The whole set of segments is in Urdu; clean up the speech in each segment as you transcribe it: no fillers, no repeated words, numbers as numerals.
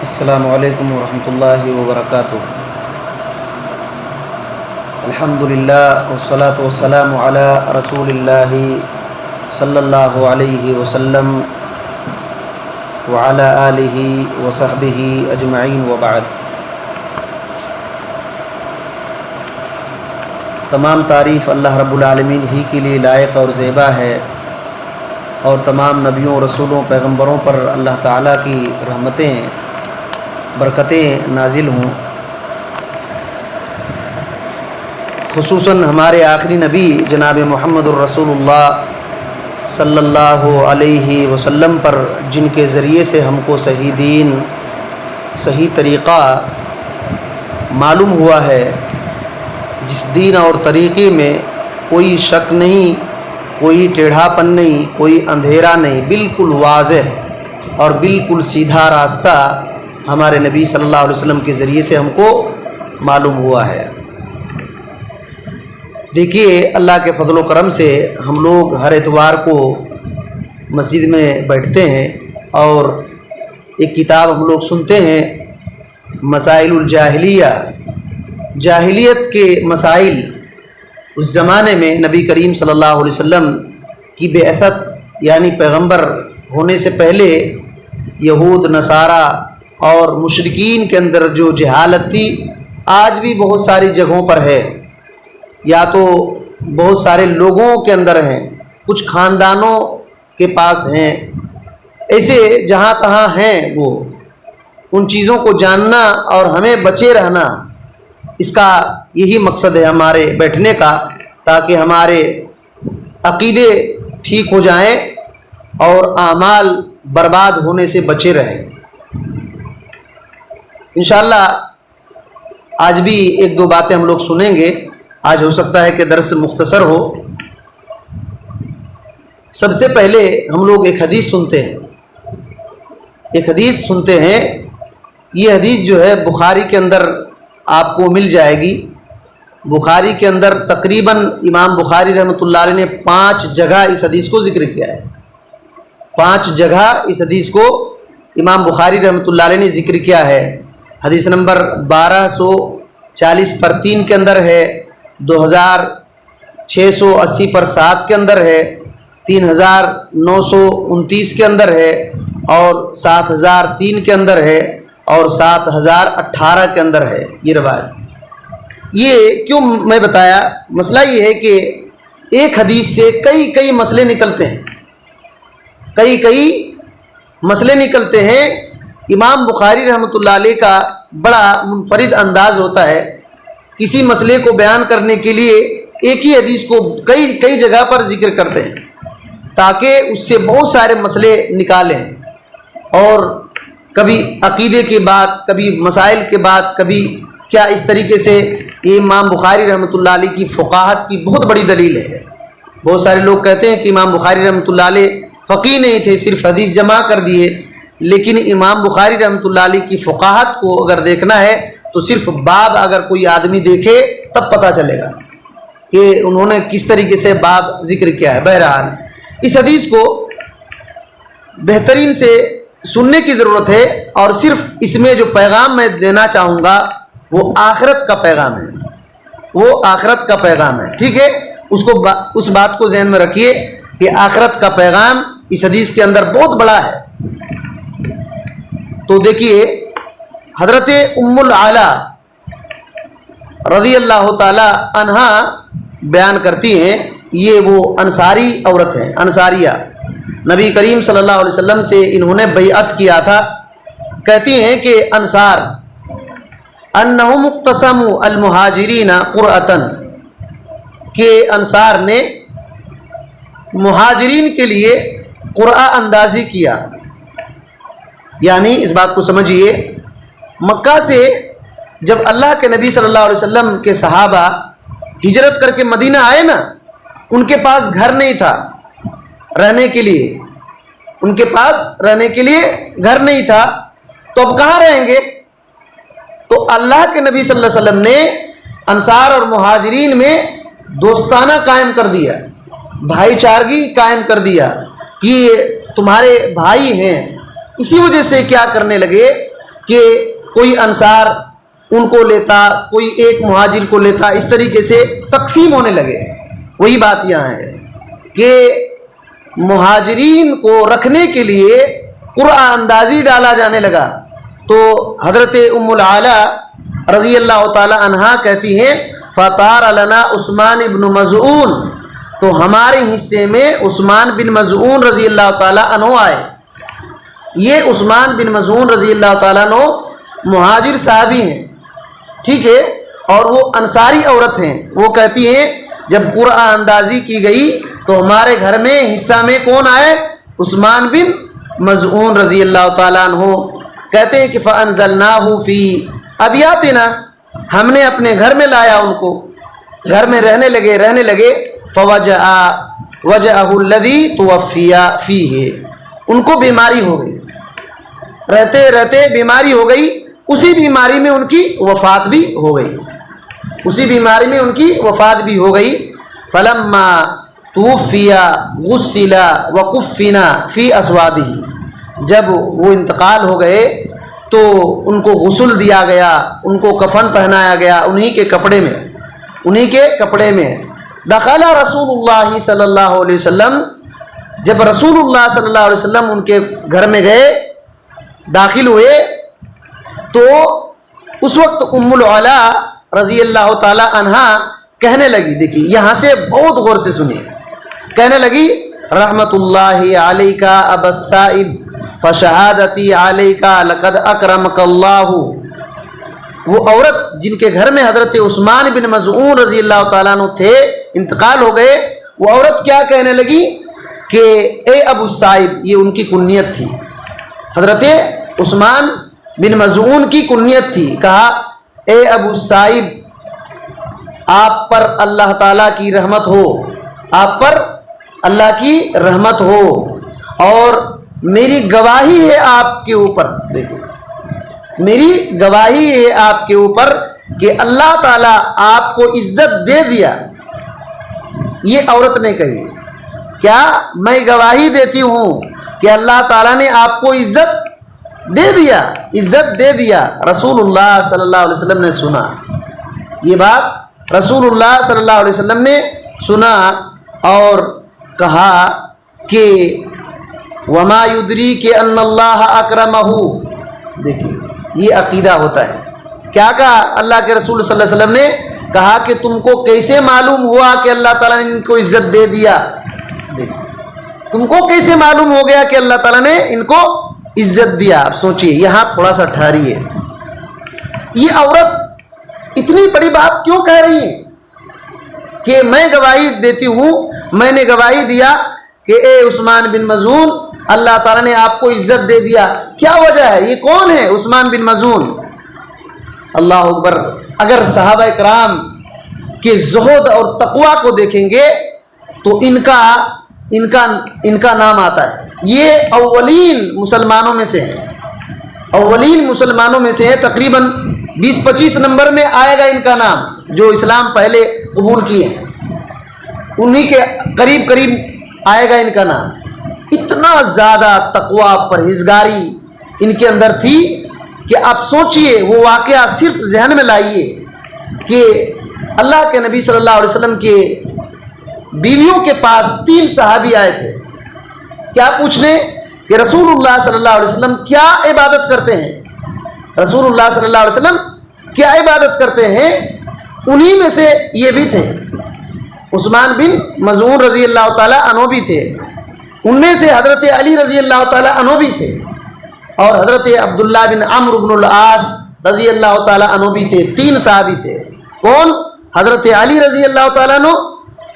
السلام علیکم ورحمۃ اللہ وبرکاتہ۔ الحمدللہ والصلاۃ والسلام علی رسول اللہ صلی اللہ علیہ وسلم وعلی آلہ وصحبہ اجمعین وبعد۔ تمام تعریف اللہ رب العالمین ہی کے لیے لائق اور زیبا ہے، اور تمام نبیوں رسولوں پیغمبروں پر اللہ تعالیٰ کی رحمتیں برکتیں نازل ہوں۔ خصوصاً ہمارے آخری نبی جناب محمد الرسول اللہ صلی اللہ علیہ وسلم پر، جن کے ذریعے سے ہم کو صحیح دین، صحیح طریقہ معلوم ہوا ہے، جس دین اور طریقے میں کوئی شک نہیں، کوئی ٹیڑھا پن نہیں، کوئی اندھیرا نہیں، بالکل واضح اور بالکل سیدھا راستہ ہمارے نبی صلی اللہ علیہ وسلم کے ذریعے سے ہم کو معلوم ہوا ہے۔ دیکھیے، اللہ کے فضل و کرم سے ہم لوگ ہر اتوار کو مسجد میں بیٹھتے ہیں اور ایک کتاب ہم لوگ سنتے ہیں، مسائل الجاہلیہ، جاہلیت کے مسائل۔ اس زمانے میں نبی کریم صلی اللہ علیہ وسلم کی بعثت یعنی پیغمبر ہونے سے پہلے یہود، نصارہ اور مشرکین کے اندر جو جہالت تھی، آج بھی بہت ساری جگہوں پر ہے، یا تو بہت سارے لوگوں کے اندر ہیں، کچھ خاندانوں کے پاس ہیں، ایسے جہاں تہاں ہیں۔ وہ ان چیزوں کو جاننا اور ہمیں بچے رہنا، اس کا یہی مقصد ہے ہمارے بیٹھنے کا، تاکہ ہمارے عقیدے ٹھیک ہو جائیں اور اعمال برباد ہونے سے بچے رہیں۔ انشاءاللہ آج بھی ایک دو باتیں ہم لوگ سنیں گے۔ آج ہو سکتا ہے کہ درس مختصر ہو۔ سب سے پہلے ہم لوگ ایک حدیث سنتے ہیں، یہ حدیث جو ہے بخاری کے اندر آپ کو مل جائے گی۔ بخاری کے اندر تقریباً امام بخاری رحمۃ اللہ علیہ نے 5 جگہ اس حدیث کو ذکر کیا ہے۔ 5 جگہ اس حدیث کو امام بخاری رحمۃ اللہ علیہ نے ذکر کیا ہے۔ حدیث نمبر 1240 پر 3 کے اندر ہے، 2680 پر 7 کے اندر ہے، 3929 کے اندر ہے، اور 7003 کے اندر ہے، اور 7018 کے اندر ہے یہ روایت۔ یہ کیوں میں بتایا؟ مسئلہ یہ ہے کہ ایک حدیث سے کئی مسئلے نکلتے ہیں، کئی مسئلے نکلتے ہیں۔ امام بخاری رحمۃ اللہ علیہ کا بڑا منفرد انداز ہوتا ہے، کسی مسئلے کو بیان کرنے کے لیے ایک ہی حدیث کو کئی جگہ پر ذکر کرتے ہیں، تاکہ اس سے بہت سارے مسئلے نکالیں، اور کبھی عقیدے کی بات، کبھی مسائل کے بات، کبھی کیا۔ اس طریقے سے یہ امام بخاری رحمۃ اللہ علیہ کی فقاہت کی بہت بڑی دلیل ہے۔ بہت سارے لوگ کہتے ہیں کہ امام بخاری رحمۃ اللہ علیہ فقیہ نہیں تھے، صرف حدیث جمع کر دیے، لیکن امام بخاری رحمۃ اللہ علیہ کی فقاہت کو اگر دیکھنا ہے تو صرف باب اگر کوئی آدمی دیکھے تب پتہ چلے گا کہ انہوں نے کس طریقے سے باب ذکر کیا ہے۔ بہرحال اس حدیث کو بہترین سے سننے کی ضرورت ہے، اور صرف اس میں جو پیغام میں دینا چاہوں گا وہ آخرت کا پیغام ہے، وہ آخرت کا پیغام ہے، ٹھیک ہے؟ اس بات کو ذہن میں رکھیے کہ آخرت کا پیغام اس حدیث کے اندر بہت بڑا ہے۔ تو دیکھیے، حضرت ام العلا رضی اللہ تعالی عنہا بیان کرتی ہیں، یہ وہ انصاری عورت ہیں، انصاریہ، نبی کریم صلی اللہ علیہ وسلم سے انہوں نے بیعت کیا تھا۔ کہتی ہیں کہ انصار انہم اقتسموا المہاجرین قرأۃً، کہ انصار نے مہاجرین کے لیے قرعہ اندازی کیا۔ یعنی اس بات کو سمجھیے، مکہ سے جب اللہ کے نبی صلی اللہ علیہ وسلم کے صحابہ ہجرت کر کے مدینہ آئے نا، ان کے پاس گھر نہیں تھا رہنے کے لیے، ان کے پاس رہنے کے لیے گھر نہیں تھا، تو اب کہاں رہیں گے؟ تو اللہ کے نبی صلی اللہ علیہ وسلم نے انصار اور مہاجرین میں دوستانہ قائم کر دیا، بھائی چارگی قائم کر دیا کہ تمہارے بھائی ہیں۔ اسی وجہ سے کیا کرنے لگے کہ کوئی انصار ان کو لیتا، کوئی ایک مہاجر کو لیتا، اس طریقے سے تقسیم ہونے لگے۔ وہی بات یہاں ہے کہ مہاجرین کو رکھنے کے لیے قرعہ اندازی ڈالا جانے لگا، تو حضرت ام العالیٰ رضی اللہ تعالی عنہا کہتی ہیں فطار لنا عثمان بن مظعون، تو ہمارے حصے میں عثمان بن مظعون رضی اللہ تعالی عنہ آئے۔ یہ عثمان بن مظعون رضی اللہ تعالیٰ عنہ مہاجر صحابی ہیں، ٹھیک ہے، اور وہ انصاری عورت ہیں۔ وہ کہتی ہیں جب قرعہ اندازی کی گئی تو ہمارے گھر میں حصہ میں کون آئے؟ عثمان بن مظعون رضی اللہ تعالیٰ عنہ۔ کہتے ہیں کہ فَأَنزَلْنَاهُ فِي أَبْيَاتِنَا، ہم نے اپنے گھر میں لایا ان کو، گھر میں رہنے لگے فَوَجَعَهُ الَّذِي تُوَفِّيَ فِيهِ، ان کو بیماری ہو گئی، رہتے بیماری ہو گئی، اسی بیماری میں ان کی وفات بھی ہو گئی، فَلَمَّا تُوفِّيَ غُسِّلَ وَكُفِّنَ فِي أَثْوَابِهِ، جب وہ انتقال ہو گئے تو ان کو غسل دیا گیا، ان کو کفن پہنایا گیا انہی کے کپڑے میں۔ دخل رسول اللہ صلی اللہ علیہ وسلم، جب رسول اللہ صلی اللہ علیہ وسلم ان کے گھر میں گئے، داخل ہوئے، تو اس وقت ام العلا رضی اللہ تعالی عنہا کہنے لگی، دیکھیے یہاں سے بہت غور سے سنیے، کہنے لگی رحمت اللہ علیک ابا السائب فشہادتی علیک لقد اکرمک اللہ۔ وہ عورت جن کے گھر میں حضرت عثمان بن مظعون رضی اللہ تعالیٰ عنہ تھے، انتقال ہو گئے، وہ عورت کیا کہنے لگی کہ اے ابو السائب، یہ ان کی کنیت تھی، حضرت عثمان بن مظعون کی کنیت تھی، کہا اے ابو السائب آپ پر اللہ تعالیٰ کی رحمت ہو، آپ پر اللہ کی رحمت ہو، اور میری گواہی ہے آپ کے اوپر، دیکھو میری گواہی ہے آپ کے اوپر کہ اللہ تعالیٰ آپ کو عزت دے دیا۔ یہ عورت نے کہی، کیا میں گواہی دیتی ہوں کہ اللہ تعالیٰ نے آپ کو عزت دے دیا۔ رسول اللہ صلی اللہ علیہ وسلم نے سنا یہ بات، رسول اللہ صلی اللہ علیہ وسلم نے سنا اور کہا کہ وما یدریک ان اللہ اکرمہ، دیکھیے یہ عقیدہ ہوتا ہے۔ کیا کہا اللہ کے رسول صلی اللہ علیہ وسلم نے؟ کہا کہ تم کو کیسے معلوم ہوا کہ اللہ تعالیٰ نے ان کو عزت دے دیا؟ تم کو کیسے معلوم ہو گیا کہ اللہ تعالیٰ نے ان کو عزت دیا؟ اب سوچئے، یہاں تھوڑا سا ٹھہریے، یہ عورت اتنی بڑی بات کیوں کہہ رہی ہے کہ میں گواہی دیتی ہوں، میں نے گواہی دیا کہ اے عثمان بن مظعون اللہ تعالیٰ نے آپ کو عزت دے دیا؟ کیا وجہ ہے؟ یہ کون ہے عثمان بن مظعون؟ اللہ اکبر۔ اگر صحابہ کرام کے زہد اور تقوی کو دیکھیں گے تو ان کا نام آتا ہے، یہ اولین مسلمانوں میں سے ہے، تقریباً 20-25 نمبر میں آئے گا ان کا نام، جو اسلام پہلے قبول کیے ہیں انہی کے قریب آئے گا ان کا نام۔ اتنا زیادہ تقوی پرہیزگاری ان کے اندر تھی کہ آپ سوچئے، وہ واقعہ صرف ذہن میں لائیے کہ اللہ کے نبی صلی اللہ علیہ وسلم کے بیویوں کے پاس 3 صحابی آئے تھے، کیا پوچھنے کہ رسول اللہ صلی اللہ علیہ وسلم کیا عبادت کرتے ہیں، رسول اللہ صلی اللہ علیہ وسلم کیا عبادت کرتے ہیں؟ انہی میں سے یہ بھی تھے، عثمان بن مظعون رضی اللہ تعالیٰ عنہ بھی تھے، ان میں سے حضرت علی رضی اللہ تعالیٰ عنہ بھی تھے، اور حضرت عبداللہ بن عمرو بن العاص رضی اللہ تعالیٰ عنہ بھی تھے۔ 3 صحابی تھے، کون؟ حضرت علی رضی اللہ تعالیٰ عنہ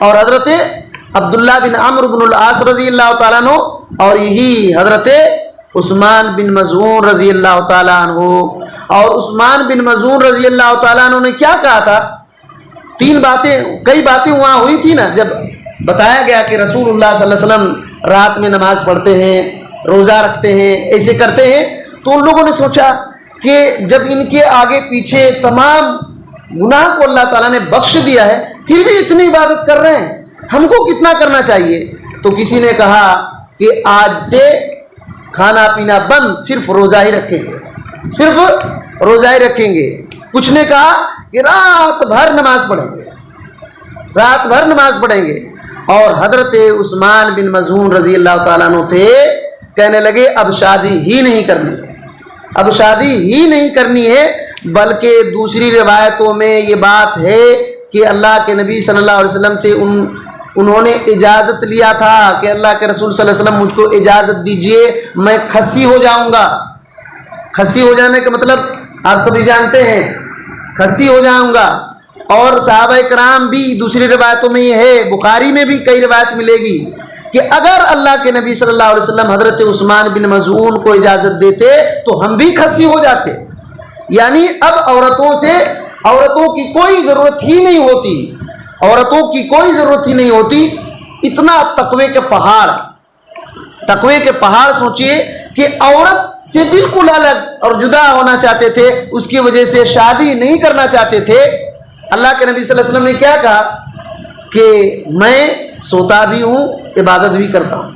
اور حضرت عبداللہ بن عمرو بن العاص رضی اللہ تعالیٰ عنہ، اور یہی حضرت عثمان بن مظعون رضی اللہ تعالیٰ عنہ۔ اور عثمان بن مظعون رضی اللہ تعالیٰ عنہ نے کیا کہا تھا؟ 3 باتیں، کئی باتیں وہاں ہوئی تھی نا، جب بتایا گیا کہ رسول اللہ صلی اللہ علیہ وسلم رات میں نماز پڑھتے ہیں، روزہ رکھتے ہیں، ایسے کرتے ہیں، تو ان لوگوں نے سوچا کہ جب ان کے آگے پیچھے تمام گناہ کو اللہ تعالیٰ نے بخش دیا ہے، پھر بھی اتنی عبادت کر رہے ہیں، ہم کو کتنا کرنا چاہیے؟ تو کسی نے کہا کہ آج سے کھانا پینا بند، صرف روزہ ہی رکھیں گے، صرف روزائے رکھیں گے. کچھ نے کہا کہ رات بھر نماز پڑھیں گے، رات بھر نماز پڑھیں گے. اور حضرت عثمان بن مظعون رضی اللہ تعالیٰ عنہ تھے، کہنے لگے اب شادی ہی نہیں کرنی ہے، اب شادی ہی نہیں کرنی ہے. بلکہ دوسری روایتوں میں یہ بات ہے کہ اللہ کے نبی صلی اللہ علیہ وسلم سے انہوں نے اجازت لیا تھا کہ اللہ کے رسول صلی اللہ علیہ وسلم مجھ کو اجازت دیجئے، میں کھسی ہو جاؤں گا. کھسی ہو جانے کا مطلب آپ سبھی جانتے ہیں، کھسی ہو جاؤں گا. اور صحابہ کرام بھی دوسری روایتوں میں یہ ہے، بخاری میں بھی کئی روایت ملے گی کہ اگر اللہ کے نبی صلی اللہ علیہ وسلم حضرت عثمان بن مظعون کو اجازت دیتے تو ہم بھی کھسی ہو جاتے. یعنی اب عورتوں کی کوئی ضرورت ہی نہیں ہوتی، عورتوں کی کوئی ضرورت ہی نہیں ہوتی. اتنا تقوی کے پہاڑ سوچئے کہ عورت سے بالکل الگ اور جدا ہونا چاہتے تھے، اس کی وجہ سے شادی نہیں کرنا چاہتے تھے. اللہ کے نبی صلی اللہ علیہ وسلم نے کیا کہا کہ میں سوتا بھی ہوں، عبادت بھی کرتا ہوں،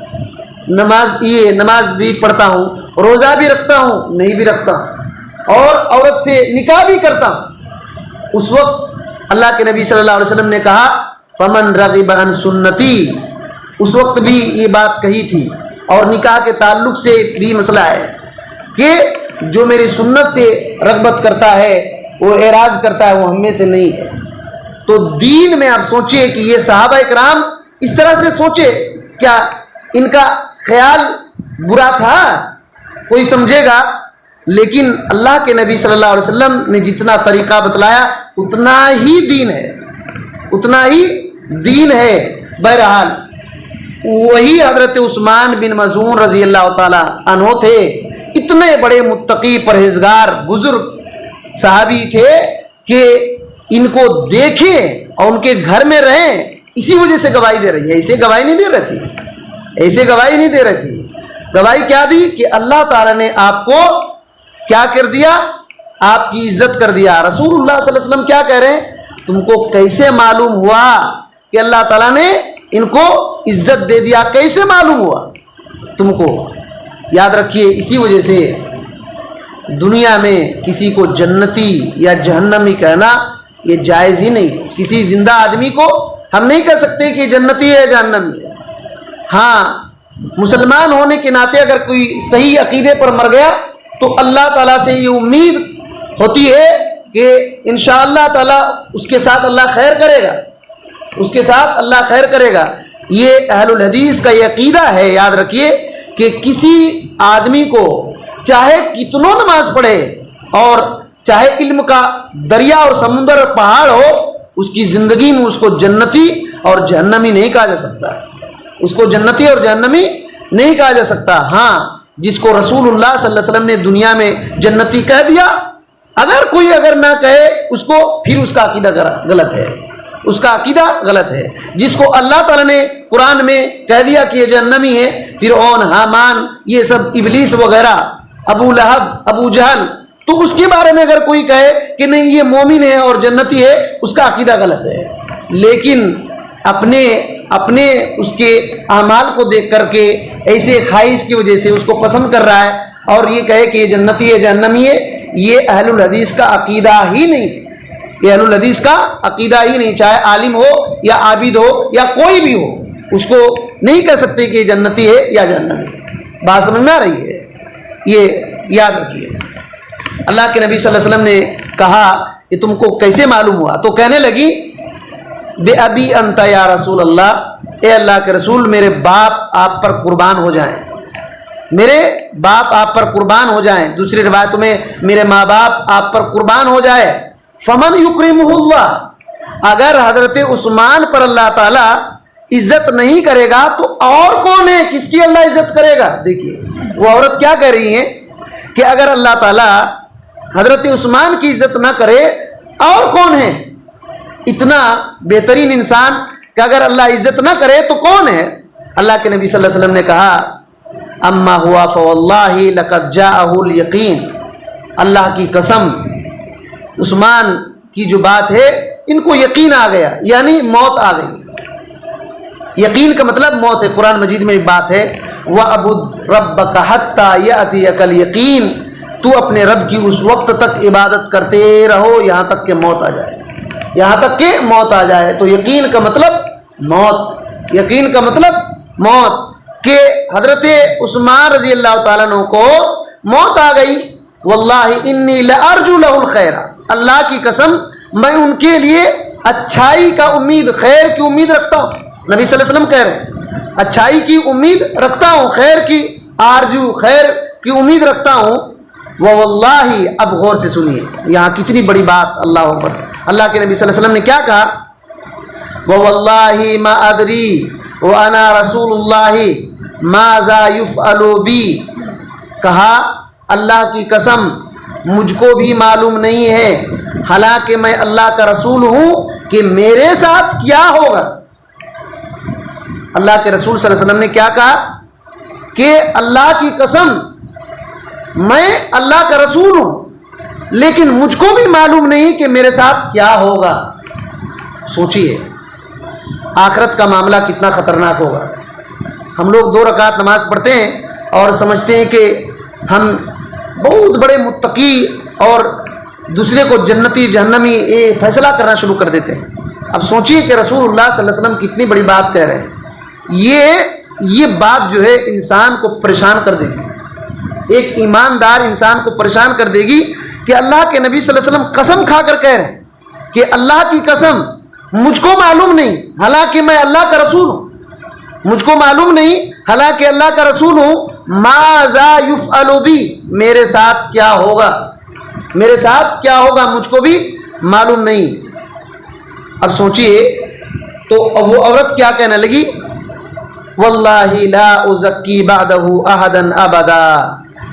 نماز بھی پڑھتا ہوں، روزہ بھی رکھتا ہوں، نہیں بھی رکھتا ہوں، اور عورت سے نکاح بھی کرتا ہوں. اس وقت اللہ کے نبی صلی اللہ علیہ وسلم نے کہا فمن رغب عن سنتی، اس وقت بھی یہ بات کہی تھی. اور نکاح کے تعلق سے بھی مسئلہ ہے کہ جو میری سنت سے رغبت کرتا ہے، وہ اعراض کرتا ہے، وہ ہم میں سے نہیں ہے. تو دین میں آپ سوچئے کہ یہ صحابہ اکرام اس طرح سے سوچے، کیا ان کا خیال برا تھا؟ کوئی سمجھے گا. لیکن اللہ کے نبی صلی اللہ علیہ وسلم نے جتنا طریقہ بتلایا اتنا ہی دین ہے، اتنا ہی دین ہے. بہرحال وہی حضرت عثمان بن مظعون رضی اللہ تعالی عنہ تھے، اتنے بڑے متقی پرہیزگار بزرگ صحابی تھے کہ ان کو دیکھیں اور ان کے گھر میں رہیں، اسی وجہ سے گواہی دے رہی ہے. ایسے گواہی نہیں دے رہی تھی، ایسے گواہی نہیں دے رہی تھی. گواہی کیا دی کہ اللہ تعالیٰ نے آپ کو کیا کر دیا، آپ کی عزت کر دیا. رسول اللہ صلی اللہ علیہ وسلم کیا کہہ رہے ہیں، تم کو کیسے معلوم ہوا کہ اللہ تعالیٰ نے ان کو عزت دے دیا؟ کیسے معلوم ہوا تم کو؟ یاد رکھیے، اسی وجہ سے دنیا میں کسی کو جنتی یا جہنمی کہنا یہ جائز ہی نہیں. کسی زندہ آدمی کو ہم نہیں کہہ سکتے کہ جنتی ہے جہنمی ہے. ہاں، مسلمان ہونے کے ناطے اگر کوئی صحیح عقیدے پر مر گیا تو اللہ تعالیٰ سے یہ امید ہوتی ہے کہ انشاءاللہ تعالیٰ اس کے ساتھ اللہ خیر کرے گا، اس کے ساتھ اللہ خیر کرے گا. یہ اہل الحدیث کا یہ عقیدہ ہے. یاد رکھیے کہ کسی آدمی کو چاہے کتنوں نماز پڑھے اور چاہے علم کا دریا اور سمندر اور پہاڑ ہو، اس کی زندگی میں اس کو جنتی اور جہنمی نہیں کہا جا سکتا، اس کو جنتی اور جہنمی نہیں کہا جا سکتا. ہاں، جس کو رسول اللہ صلی اللہ علیہ وسلم نے دنیا میں جنتی کہہ دیا، اگر کوئی نہ کہے اس کو، پھر اس کا عقیدہ غلط ہے، اس کا عقیدہ غلط ہے. جس کو اللہ تعالیٰ نے قرآن میں کہہ دیا کہ یہ جہنمی ہے، فرعون، حامان، یہ سب ابلیس وغیرہ، ابو لہب، ابو جہل، تو اس کے بارے میں اگر کوئی کہے کہ نہیں یہ مومن ہے اور جنتی ہے، اس کا عقیدہ غلط ہے. لیکن اپنے اس کے اعمال کو دیکھ کر کے ایسے خواہش کی وجہ سے اس کو پسند کر رہا ہے اور یہ کہے کہ یہ جنتی ہے جہنمی ہے، یہ اہل الحدیث کا عقیدہ ہی نہیں. یہ اہل الحدیث کا عقیدہ ہی نہیں. چاہے عالم ہو یا عابد ہو یا کوئی بھی ہو، اس کو نہیں کہہ سکتے کہ یہ جنتی ہے یا جہنمی ہے. بات سمجھ میں آ رہی ہے؟ یہ یاد رکھیے. اللہ کے نبی صلی اللہ علیہ وسلم نے کہا کہ تم کو کیسے معلوم ہوا؟ تو کہنے لگی بے ابی انت یا رسول اللہ، اے اللہ کے رسول، میرے باپ آپ پر قربان ہو جائیں، میرے باپ آپ پر قربان ہو جائیں. دوسری روایتوں میں میرے ماں باپ آپ پر قربان ہو جائے. فمن یکرمہ اللہ، اگر حضرت عثمان پر اللہ تعالیٰ عزت نہیں کرے گا تو اور کون ہے؟ کس کی اللہ عزت کرے گا؟ دیکھیے وہ عورت کیا کہہ رہی ہے کہ اگر اللہ تعالیٰ حضرت عثمان کی عزت نہ کرے اور کون ہے؟ اتنا بہترین انسان کہ اگر اللہ عزت نہ کرے تو کون ہے؟ اللہ کے نبی صلی اللہ علیہ وسلم نے کہا اما ہوا فواللہ لقد جاءہ الیقین، اللہ کی قسم عثمان کی جو بات ہے ان کو یقین آ گیا، یعنی موت آ گئی. یقین کا مطلب موت ہے. قرآن مجید میں ایک بات ہے وَعْبُدْ رَبَّكَ حَتَّى يَأْتِيَكَ الْيَقِينُ، تو اپنے رب کی اس وقت تک عبادت کرتے رہو یہاں تک کہ موت آ جائے، یہاں تک کہ موت آ جائے۔ تو یقین کا مطلب موت، یقین کا مطلب موت، کہ حضرت عثمان رضی اللہ تعالیٰ عنہ کو موت آ گئی۔ واللہ انی لارجو لہ الخیر، اللہ کی قسم میں ان کے لیے اچھائی کا امید، خیر کی امید رکھتا ہوں۔ نبی صلی اللہ علیہ وسلم کہہ رہے ہیں اچھائی کی امید رکھتا ہوں، خیر کی آرجو، خیر کی امید رکھتا ہوں۔ واللہ، اب غور سے سنیے یہاں کتنی بڑی بات، اللہ اکبر۔ اللہ کے نبی صلی اللہ علیہ وسلم نے کیا کہا؟ واللہ ما ادری وانا رسول اللہ ماذا یفعل بی، کہا اللہ کی قسم مجھ کو بھی معلوم نہیں ہے، حالانکہ میں اللہ کا رسول ہوں، کہ میرے ساتھ کیا ہوگا۔ اللہ کے رسول صلی اللہ علیہ وسلم نے کیا کہا کہ اللہ کی قسم میں اللہ کا رسول ہوں لیکن مجھ کو بھی معلوم نہیں کہ میرے ساتھ کیا ہوگا۔ سوچئے آخرت کا معاملہ کتنا خطرناک ہوگا۔ ہم لوگ 2 رکعت نماز پڑھتے ہیں اور سمجھتے ہیں کہ ہم بہت بڑے متقی اور دوسرے کو جنتی جہنمی فیصلہ کرنا شروع کر دیتے ہیں۔ اب سوچئے کہ رسول اللہ صلی اللہ علیہ وسلم کتنی بڑی بات کہہ رہے ہیں۔ یہ بات جو ہے انسان کو پریشان کر دے گی، ایک ایماندار انسان کو پریشان کر دے گی کہ اللہ کے نبی صلی اللہ علیہ وسلم قسم کھا کر کہہ رہے ہیں کہ اللہ کی قسم مجھ کو معلوم نہیں، حالانکہ میں اللہ کا رسول ہوں، مجھ کو معلوم نہیں حالانکہ اللہ کا رسول ہوں، ماذا یفعل بی، میرے ساتھ کیا ہوگا، میرے ساتھ کیا ہوگا مجھ کو بھی معلوم نہیں۔ اب سوچئے تو وہ عورت کیا کہنے لگی؟ واللہ لا ازکی بعدہ احدا ابدا،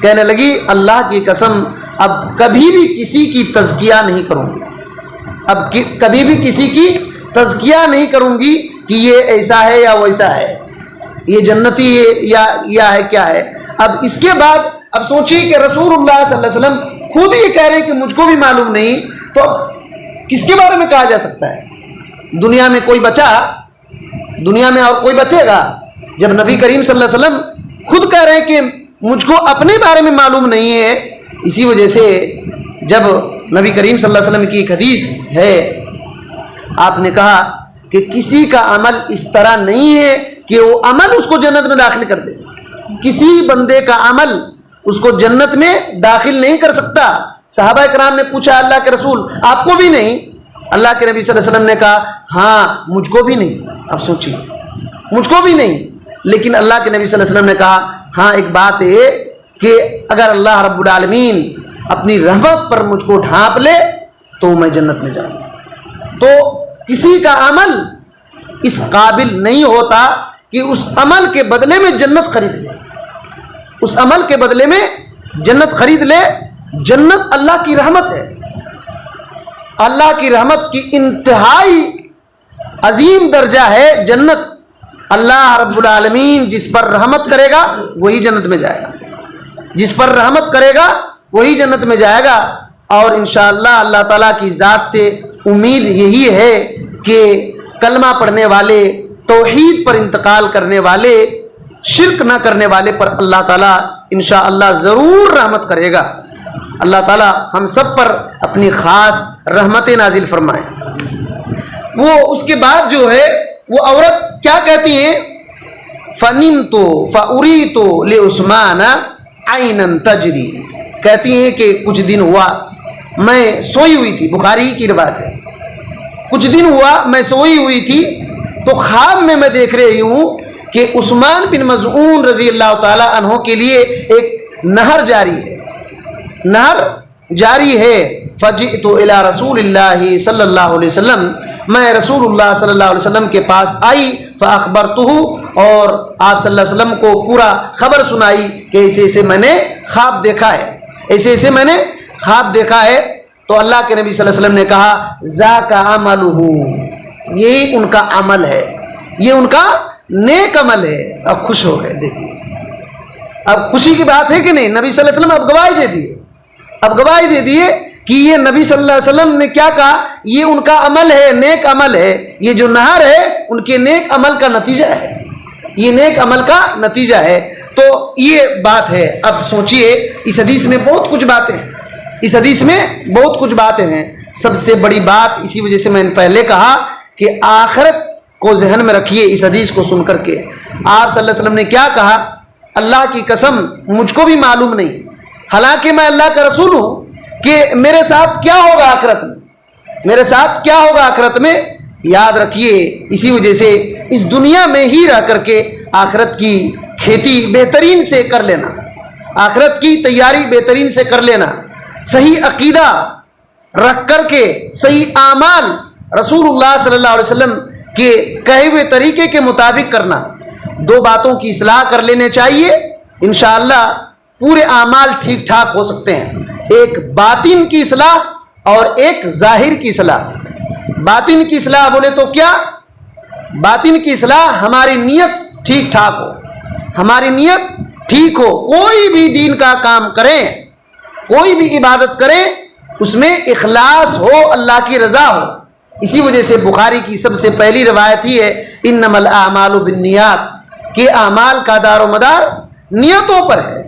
کہنے لگی اللہ کی قسم اب کبھی بھی کسی کی تزکیہ نہیں کروں گی، اب کبھی بھی کسی کی تزکیہ نہیں کروں گی کہ یہ ایسا ہے یا ویسا ہے، یہ جنتی ہے یا ہے کیا ہے۔ اب اس کے بعد اب سوچیے کہ رسول اللہ صلی اللہ علیہ وسلم خود یہ کہہ رہے ہیں کہ مجھ کو بھی معلوم نہیں، تو کس کے بارے میں کہا جا سکتا ہے؟ دنیا میں کوئی بچا؟ دنیا میں اور کوئی بچے گا جب نبی کریم صلی اللہ علیہ وسلم خود کہہ رہے ہیں کہ مجھ کو اپنے بارے میں معلوم نہیں ہے؟ اسی وجہ سے جب نبی کریم صلی اللہ علیہ وسلم کی ایک حدیث ہے، آپ نے کہا کہ کسی کا عمل اس طرح نہیں ہے کہ وہ عمل اس کو جنت میں داخل کر دے، کسی بندے کا عمل اس کو جنت میں داخل نہیں کر سکتا۔ صحابہ کرام نے پوچھا اللہ کے رسول آپ کو بھی نہیں؟ اللہ کے نبی صلی اللہ علیہ وسلم نے کہا ہاں مجھ کو بھی نہیں۔ اب سوچیے مجھ کو بھی نہیں، لیکن اللہ کے نبی صلی اللہ علیہ وسلم نے کہا ہاں ایک بات ہے کہ اگر اللہ رب العالمین اپنی رحمت پر مجھ کو ڈھانپ لے تو میں جنت میں جاؤں گا۔ تو کسی کا عمل اس قابل نہیں ہوتا کہ اس عمل کے بدلے میں جنت خرید لے، اس عمل کے بدلے میں جنت خرید لے۔ جنت اللہ کی رحمت ہے، اللہ کی رحمت کی انتہائی عظیم درجہ ہے جنت۔ اللہ رب العالمین جس پر رحمت کرے گا وہی جنت میں جائے گا، جس پر رحمت کرے گا وہی جنت میں جائے گا۔ اور انشاءاللہ اللہ تعالیٰ کی ذات سے امید یہی ہے کہ کلمہ پڑھنے والے، توحید پر انتقال کرنے والے، شرک نہ کرنے والے پر اللہ تعالیٰ انشاءاللہ ضرور رحمت کرے گا۔ اللہ تعالیٰ ہم سب پر اپنی خاص رحمت نازل فرمائے۔ وہ اس کے بعد جو ہے وہ عورت کیا کہتی ہیں؟ فَنِمْتُ فَأُرِيتُ لِعُثْمَانَ عَيْنًا تَجْرِي، کہتی ہیں کہ کچھ دن ہوا میں سوئی ہوئی تھی، بخاری کی روایت ہے، کچھ دن ہوا میں سوئی ہوئی تھی تو خواب میں دیکھ رہی ہوں کہ عثمان بن مظعون رضی اللہ تعالی عنہ کے لیے ایک نہر جاری ہے، نہر جاری ہے۔ فجئت الی رسول اللہ صلی اللہ علیہ وسلم، میں رسول اللہ صلی اللہ علیہ وسلم کے پاس آئی، فاخبرتہ، اور آپ صلی اللہ علیہ وسلم کو پورا خبر سنائی کہ ایسے ایسے میں نے خواب دیکھا ہے، ایسے ایسے میں نے خواب دیکھا ہے۔ تو اللہ کے نبی صلی اللہ علیہ وسلم نے کہا ذاک عملہ، یہی ان کا عمل ہے، یہ ان کا نیک عمل ہے۔ اب خوش ہو گئے، دیکھیے اب خوشی کی بات ہے کہ نہیں؟ نبی صلی اللہ علیہ وسلم اب گواہی دے دیے، اب گواہی دے دیے کہ یہ نبی صلی اللہ علیہ وسلم نے کیا کہا، یہ ان کا عمل ہے، نیک عمل ہے، یہ جو نہر ہے ان کے نیک عمل کا نتیجہ ہے، یہ نیک عمل کا نتیجہ ہے۔ تو یہ بات ہے. اب سوچئے اس حدیث میں بہت کچھ باتیں ہیں, اس حدیث میں بہت کچھ باتیں ہیں. سب سے بڑی بات, اسی وجہ سے میں نے پہلے کہا کہ آخرت کو ذہن میں رکھیے. اس حدیث کو سن کر کے آپ صلی اللہ علیہ وسلم نے کیا کہا, اللہ کی قسم مجھ کو بھی معلوم نہیں, حالانکہ میں اللہ کا رسول ہوں, کہ میرے ساتھ کیا ہوگا آخرت میں, میرے ساتھ کیا ہوگا آخرت میں. یاد رکھیے اسی وجہ سے اس دنیا میں ہی رہ کر کے آخرت کی کھیتی بہترین سے کر لینا, آخرت کی تیاری بہترین سے کر لینا, صحیح عقیدہ رکھ کر کے صحیح اعمال رسول اللہ صلی اللہ علیہ وسلم کے کہے ہوئے طریقے کے مطابق کرنا. دو باتوں کی اصلاح کر لینے چاہیے, انشاءاللہ پورے اعمال ٹھیک ٹھاک ہو سکتے ہیں. ایک باطن کی اصلاح اور ایک ظاہر کی اصلاح. باطن کی اصلاح بولے تو کیا, باطن کی اصلاح ہماری نیت ٹھیک ٹھاک ہو, ہماری نیت ٹھیک ہو. کوئی بھی دین کا کام کریں, کوئی بھی عبادت کریں, اس میں اخلاص ہو, اللہ کی رضا ہو. اسی وجہ سے بخاری کی سب سے پہلی روایت ہی ہے انما الاعمال بالنیات, کہ اعمال کا دار و مدار نیتوں پر ہے.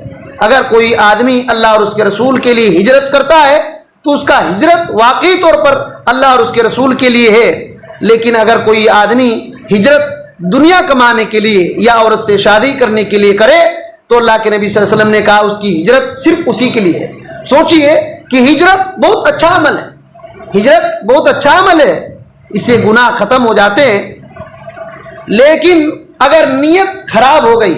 اگر کوئی آدمی اللہ اور اس کے رسول کے لیے ہجرت کرتا ہے تو اس کا ہجرت واقعی طور پر اللہ اور اس کے رسول کے لیے ہے. لیکن اگر کوئی آدمی ہجرت دنیا کمانے کے لیے یا عورت سے شادی کرنے کے لیے کرے تو اللہ کے نبی صلی اللہ علیہ وسلم نے کہا اس کی ہجرت صرف اسی کے لیے ہے. سوچئے کہ ہجرت بہت اچھا عمل ہے, ہجرت بہت اچھا عمل ہے, اس سے گناہ ختم ہو جاتے ہیں. لیکن اگر نیت خراب ہو گئی,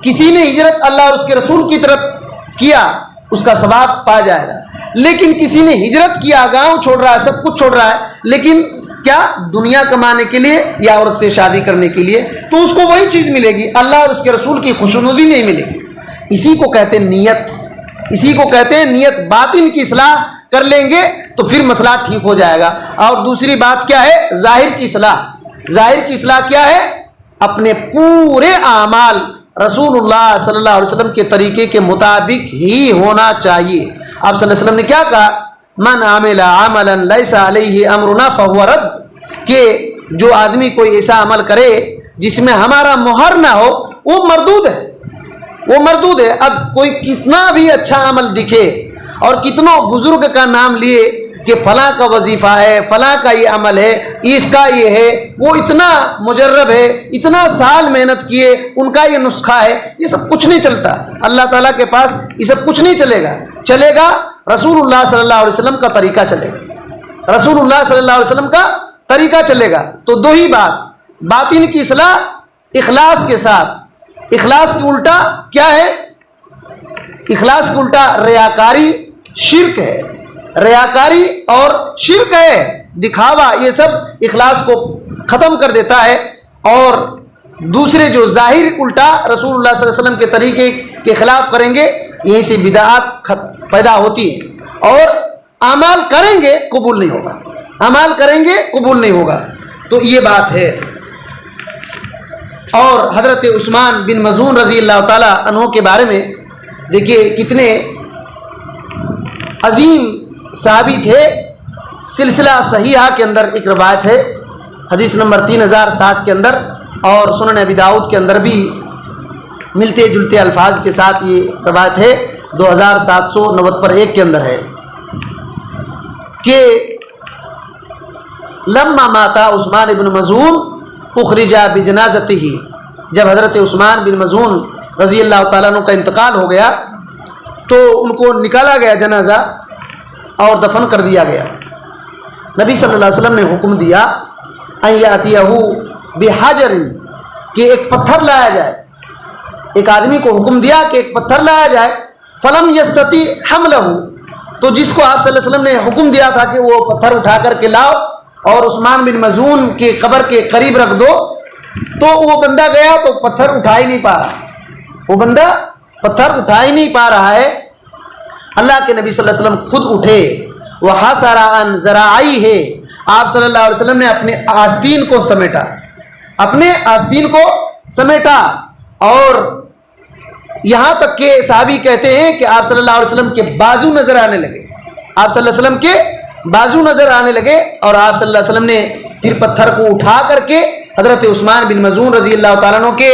کسی نے ہجرت اللہ اور اس کے رسول کی طرف کیا اس کا ثواب پا جائے گا, لیکن کسی نے ہجرت کیا, گاؤں چھوڑ رہا ہے, سب کچھ چھوڑ رہا ہے, لیکن کیا دنیا کمانے کے لیے یا عورت سے شادی کرنے کے لیے, تو اس کو وہی چیز ملے گی, اللہ اور اس کے رسول کی خوشنودی نہیں ملے گی. اسی کو کہتے ہیں نیت, اسی کو کہتے ہیں نیت. باطن کی اصلاح کر لیں گے تو پھر مسئلہ ٹھیک ہو جائے گا. اور دوسری بات کیا ہے, ظاہر کی اصلاح. ظاہر کی اصلاح کیا ہے, اپنے پورے اعمال رسول اللہ صلی اللہ علیہ وسلم کے طریقے کے مطابق ہی ہونا چاہیے. آپ صلی اللہ علیہ وسلم نے کیا کہا, من عمل عملا لیس علیہ امرنا فہو رد, کہ جو آدمی کوئی ایسا عمل کرے جس میں ہمارا مہر نہ ہو وہ مردود ہے, وہ مردود ہے. اب کوئی کتنا بھی اچھا عمل دکھے اور کتنوں بزرگ کا نام لیے کہ فلاں کا وظیفہ ہے, فلاں کا یہ عمل ہے, اس کا یہ ہے, وہ اتنا مجرب ہے, اتنا سال محنت کیے, ان کا یہ نسخہ ہے, یہ سب کچھ نہیں چلتا. اللہ تعالیٰ کے پاس یہ سب کچھ نہیں چلے گا. چلے گا رسول اللہ صلی اللہ علیہ وسلم کا طریقہ چلے گا, رسول اللہ صلی اللہ علیہ وسلم کا طریقہ چلے گا. تو دو ہی بات, باطن کی اصلاح اخلاص کے ساتھ. اخلاص کی الٹا کیا ہے, اخلاص کی الٹا ریاکاری شرک ہے, ریاکاری اور شرک ہے, دکھاوا, یہ سب اخلاص کو ختم کر دیتا ہے. اور دوسرے جو ظاہر الٹا رسول اللہ صلی اللہ علیہ وسلم کے طریقے کے خلاف کریں گے, یہیں سے بدعات پیدا ہوتی ہے. اور اعمال کریں گے قبول نہیں ہوگا, اعمال کریں گے قبول نہیں ہوگا. تو یہ بات ہے. اور حضرت عثمان بن مظعون رضی اللہ تعالی عنہ کے بارے میں دیکھیے کتنے عظیم صحابی تھے. سلسلہ صحیحہ کے اندر ایک روایت ہے, حدیث نمبر 3060 کے اندر, اور سنن ابی داؤد کے اندر بھی ملتے جلتے الفاظ کے ساتھ یہ روایت ہے, 2790 پر 1 کے اندر ہے کہ لما ماتا عثمان بن مظعون اخرجا بجنازتہ, جب حضرت عثمان بن مظعون رضی اللہ تعالیٰ عنہ کا انتقال ہو گیا تو ان کو نکالا گیا جنازہ اور دفن کر دیا گیا. نبی صلی اللہ علیہ وسلم نے حکم دیا ان یاتیہ بحجر, کہ ایک پتھر لایا جائے. ایک آدمی کو حکم دیا کہ ایک پتھر لایا جائے. فلم یستطیع حملہ, تو جس کو آپ صلی اللہ علیہ وسلم نے حکم دیا تھا کہ وہ پتھر اٹھا کر کے لاؤ اور عثمان بن مظعون کے قبر کے قریب رکھ دو, تو وہ بندہ گیا تو پتھر اٹھا ہی نہیں پا رہا, وہ بندہ پتھر اٹھا ہی نہیں پا رہا ہے. اللہ کے نبی صلی اللہ علیہ وسلم خود اٹھے, وحاصر عن ذراعیہ, آپ صلی اللہ علیہ وسلم نے اپنے آستین کو سمیٹا, اپنے آستین کو سمیٹا. اور یہاں تک کہ صحابی کہتے ہیں کہ آپ صلی اللہ علیہ وسلم کے بازو نظر آنے لگے, آپ صلی اللہ علیہ وسلم کے بازو نظر آنے لگے. اور آپ صلی اللہ علیہ وسلم نے پھر پتھر کو اٹھا کر کے حضرت عثمان بن مظعون رضی اللہ تعالیٰ عنہ کے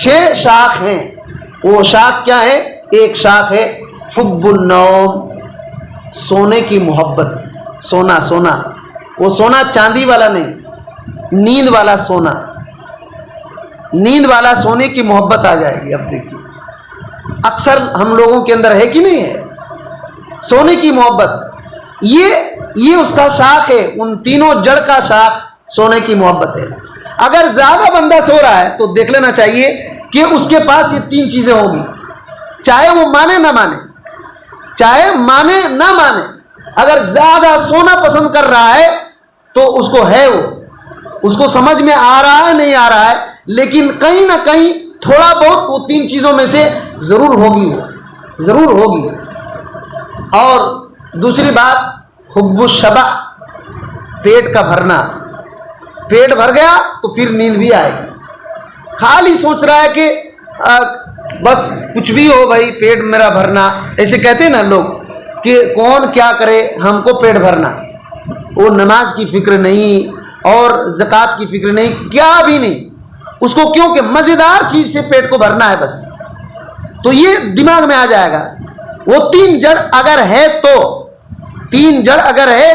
6 شاخ ہیں. وہ شاخ کیا ہے؟ ایک شاخ ہے حب النوم، سونے کی محبت. سونا وہ سونا چاندی والا نہیں، نیند والا سونا. نیند والا سونے کی محبت آ جائے گی. اب دیکھیے اکثر ہم لوگوں کے اندر ہے کہ نہیں ہے سونے کی محبت. یہ اس کا شاخ ہے. ان تینوں جڑ کا شاخ سونے کی محبت ہے. اگر زیادہ بندہ سو رہا ہے تو دیکھ لینا چاہیے کہ اس کے پاس یہ 3 چیزیں ہوں گی، چاہے وہ مانے نہ مانے، چاہے مانے نہ مانے. اگر زیادہ سونا پسند کر رہا ہے تو اس کو ہے، اس کو سمجھ میں آ رہا ہے نہیں آ رہا ہے، لیکن کہیں نہ کہیں تھوڑا بہت وہ 3 چیزوں میں سے ضرور ہوگی، وہ ضرور ہوگی. اور دوسری بات حب الشبع، پیٹ کا بھرنا. پیٹ بھر گیا تو پھر نیند بھی آئے گی. خالی سوچ رہا ہے کہ بس کچھ بھی ہو بھائی پیٹ میرا بھرنا، ایسے کہتے ہیں نا لوگ کہ کون کیا کرے ہم کو پیٹ بھرنا. وہ نماز کی فکر نہیں اور زکوٰۃ کی فکر نہیں، کیا بھی نہیں اس کو، کیونکہ مزیدار چیز سے پیٹ کو بھرنا ہے بس. تو یہ دماغ میں آ جائے گا. وہ 3 جڑ اگر ہے تو 3 جڑ اگر ہے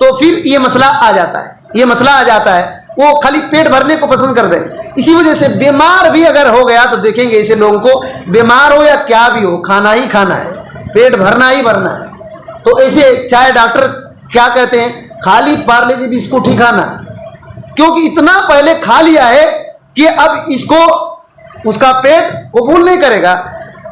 تو پھر یہ مسئلہ آ جاتا ہے. یہ مسئلہ آ جاتا ہے. وہ خالی پیٹ بھرنے کو پسند کر دے. اسی وجہ سے بیمار بھی اگر ہو گیا تو دیکھیں گے ایسے لوگوں کو، بیمار ہو یا کیا بھی ہو کھانا ہی کھانا ہے، پیٹ بھرنا ہی بھرنا ہے. تو ایسے چاہے ڈاکٹر کیا کہتے ہیں خالی پارلے جی بسکٹ ہی کھانا، کیونکہ اتنا پہلے کھا لیا ہے کہ اب اس کو اس کا پیٹ قبول نہیں کرے گا.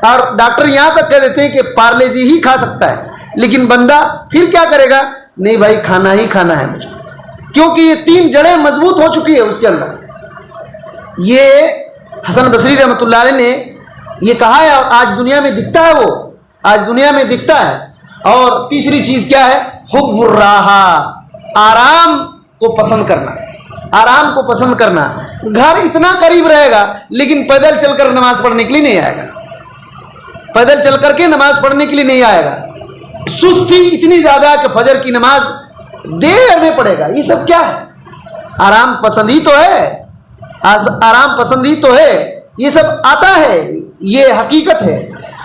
اور ڈاکٹر یہاں تک کہہ دیتے ہیں کہ پارلے جی ہی کھا سکتا ہے، لیکن بندہ پھر کیا کرے گا؟ نہیں بھائی کھانا ہی کھانا ہے مجھے، کیونکہ یہ 3 جڑیں مضبوط ہو چکی ہے اس کے اندر. یہ حسن بصری رحمۃ اللہ علیہ نے یہ کہا ہے اور آج دنیا میں دکھتا ہے، وہ آج دنیا میں دکھتا ہے. اور تیسری چیز کیا ہے؟ حب الراحہ، آرام کو پسند کرنا. آرام کو پسند کرنا. گھر اتنا قریب رہے گا لیکن پیدل چل کر نماز پڑھنے کے لیے نہیں آئے گا، پیدل چل کر کے نماز پڑھنے کے لیے نہیں آئے گا. سستی اتنی زیادہ کہ فجر کی نماز دیر میں پڑے گا. یہ سب کیا ہے؟ آرام پسند ہی تو ہے، آرام پسند ہی تو ہے. یہ سب آتا ہے، یہ حقیقت ہے.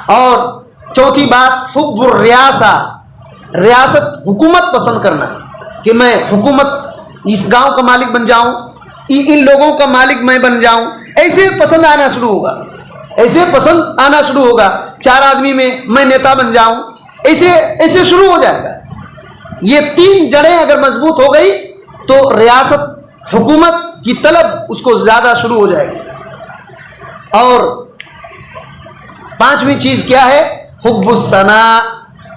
اور چوتھی بات حب الریاسہ، ریاست حکومت پسند کرنا، کہ میں حکومت اس گاؤں کا مالک بن جاؤں، ان لوگوں کا مالک میں بن جاؤں. ایسے پسند آنا شروع ہوگا، ایسے پسند آنا شروع ہوگا. 4 آدمی میں نیتا بن جاؤں، ایسے شروع ہو جائے گا. یہ 3 جڑیں اگر مضبوط ہو گئی تو ریاست حکومت کی طلب اس کو زیادہ شروع ہو جائے گی. اور 5ویں چیز کیا ہے؟ حب الثناء،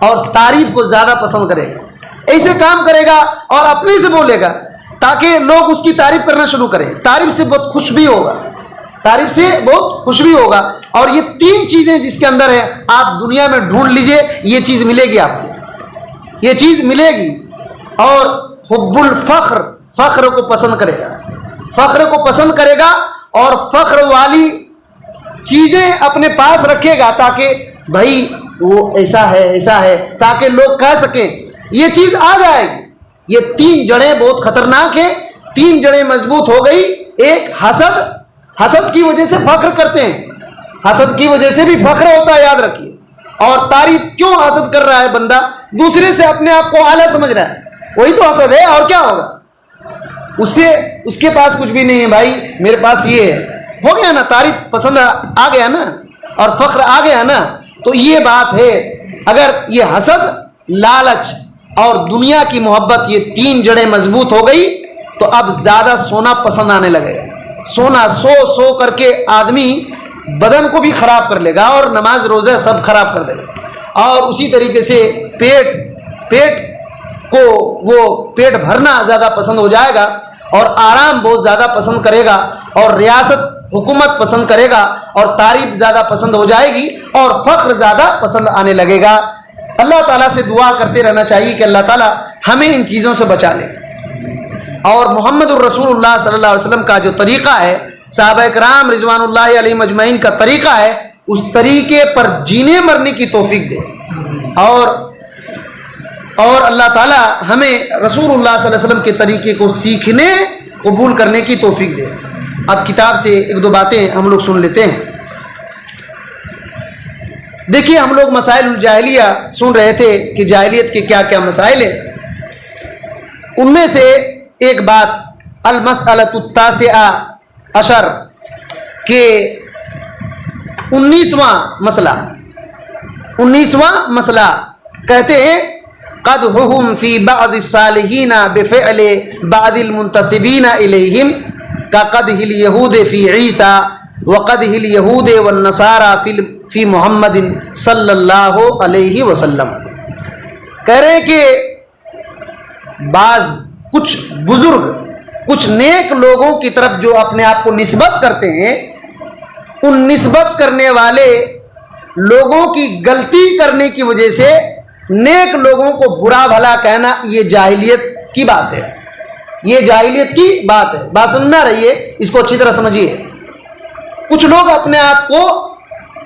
اور تعریف کو زیادہ پسند کرے گا. ایسے کام کرے گا اور اپنے سے بولے گا تاکہ لوگ اس کی تعریف کرنا شروع کریں. تعریف سے بہت خوش بھی ہوگا، تعریف سے بہت خوش بھی ہوگا. اور یہ 3 چیزیں جس کے اندر ہے، آپ دنیا میں ڈھونڈ لیجئے یہ چیز ملے گی آپ کو، یہ چیز ملے گی. اور حب الفخر، فخر کو پسند کرے گا، فخر کو پسند کرے گا اور فخر والی چیزیں اپنے پاس رکھے گا تاکہ بھائی وہ ایسا ہے تاکہ لوگ کہہ سکیں. یہ چیز آ جائے گی. یہ 3 جڑیں بہت خطرناک ہیں. 3 جڑیں مضبوط ہو گئی. ایک حسد، حسد کی وجہ سے فخر کرتے ہیں، حسد کی وجہ سے بھی فخر ہوتا ہے، یاد رکھیے. اور تعریف کیوں حسد کر رہا ہے بندہ؟ دوسرے سے اپنے آپ کو اعلیٰ سمجھ رہا ہے، وہی تو حسد ہے. اور کیا ہوگا؟ اس کے پاس کچھ بھی نہیں ہے بھائی، میرے پاس یہ ہے، ہو گیا نا. تعریف پسند آ گیا نا اور فخر آ گیا نا. تو یہ بات ہے. اگر یہ حسد، لالچ اور دنیا کی محبت، یہ 3 جڑیں مضبوط ہو گئی تو اب زیادہ سونا پسند آنے لگے گا. سونا سو کر کے آدمی بدن کو بھی خراب کر لے گا اور نماز روزہ سب خراب کر دے گا. اور اسی طریقے سے پیٹ کو وہ پیٹ بھرنا زیادہ پسند ہو جائے گا اور آرام بہت زیادہ پسند کرے گا اور ریاست حکومت پسند کرے گا اور تعریف زیادہ پسند ہو جائے گی اور فخر زیادہ پسند آنے لگے گا. اللہ تعالیٰ سے دعا کرتے رہنا چاہیے کہ اللہ تعالیٰ ہمیں ان چیزوں سے بچا لے. اور محمد الرسول اللہ صلی اللہ علیہ وسلم کا جو طریقہ ہے، صحابہ کرام رضوان اللہ علیہم اجمعین کا طریقہ ہے، اس طریقے پر جینے مرنے کی توفیق دے. اور اللہ تعالیٰ ہمیں رسول اللہ صلی اللہ علیہ وسلم کے طریقے کو سیکھنے قبول کرنے کی توفیق دے. اب کتاب سے ایک دو باتیں ہم لوگ سن لیتے ہیں. دیکھیے ہم لوگ مسائل الجاہلیہ سن رہے تھے کہ جاہلیت کے کیا کیا مسائل ہیں. ان میں سے ایک بات المسألۃ التاسعہ عشر کہ 19واں مسئلہ کہتے ہیں قدحهم فی بعض الصالحین بفعل بعض المنتسبین الیہم كقدح اليہود فی عیسیٰ وقدح اليہود والنصارى فی محمد صلی اللہ علیہ وسلم. کہہ رہے ہیں کہ کچھ بزرگ کچھ نیک لوگوں کی طرف جو اپنے آپ کو نسبت کرتے ہیں، ان نسبت کرنے والے لوگوں کی غلطی کرنے کی وجہ سے نیک لوگوں کو برا بھلا کہنا یہ جاہلیت کی بات ہے. یہ جاہلیت کی بات ہے. بات سمجھنا رہیے، اس کو اچھی طرح سمجھیے. کچھ لوگ اپنے آپ کو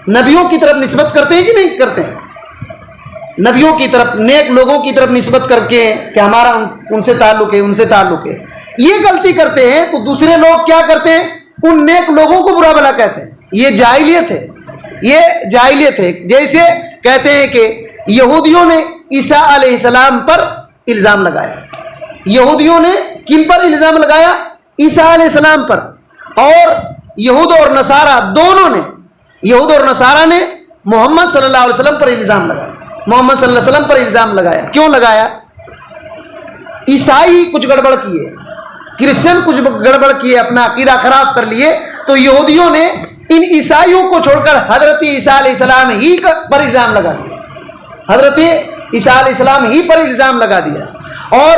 نبیوں کی طرف نسبت کرتے ہیں کہ نہیں کرتے ہیں؟ نبیوں کی طرف، نیک لوگوں کی طرف نسبت کر کے کہ ہمارا ان سے تعلق ہے، ان سے تعلق ہے. یہ غلطی کرتے ہیں تو دوسرے لوگ کیا کرتے ہیں؟ ان نیک لوگوں کو برا بھلا کہتے ہیں. یہ جاہلیت ہے، یہ جاہلیت ہے. جیسے کہتے ہیں کہ یہودیوں نے عیسیٰ علیہ السلام پر الزام لگایا. یہودیوں نے کن پر الزام لگایا؟ عیسیٰ علیہ السلام پر. اور یہود اور نصارہ دونوں نے، یہود اور نصارہ نے محمد صلی اللہ علیہ وسلم پر الزام لگایا. محمد صلی اللہ علیہ وسلم پر الزام لگایا. کیوں لگایا؟ عیسائی کچھ گڑبڑ کیے، کرسچن کچھ گڑبڑ کیے، اپنا عقیدہ خراب کر لیے، تو یہودیوں نے ان عیسائیوں کو چھوڑ کر حضرت عیسیٰ علیہ السلام ہی پر الزام لگا دیا. حضرت عیسیٰ علیہ السلام ہی پر الزام لگا دیا. اور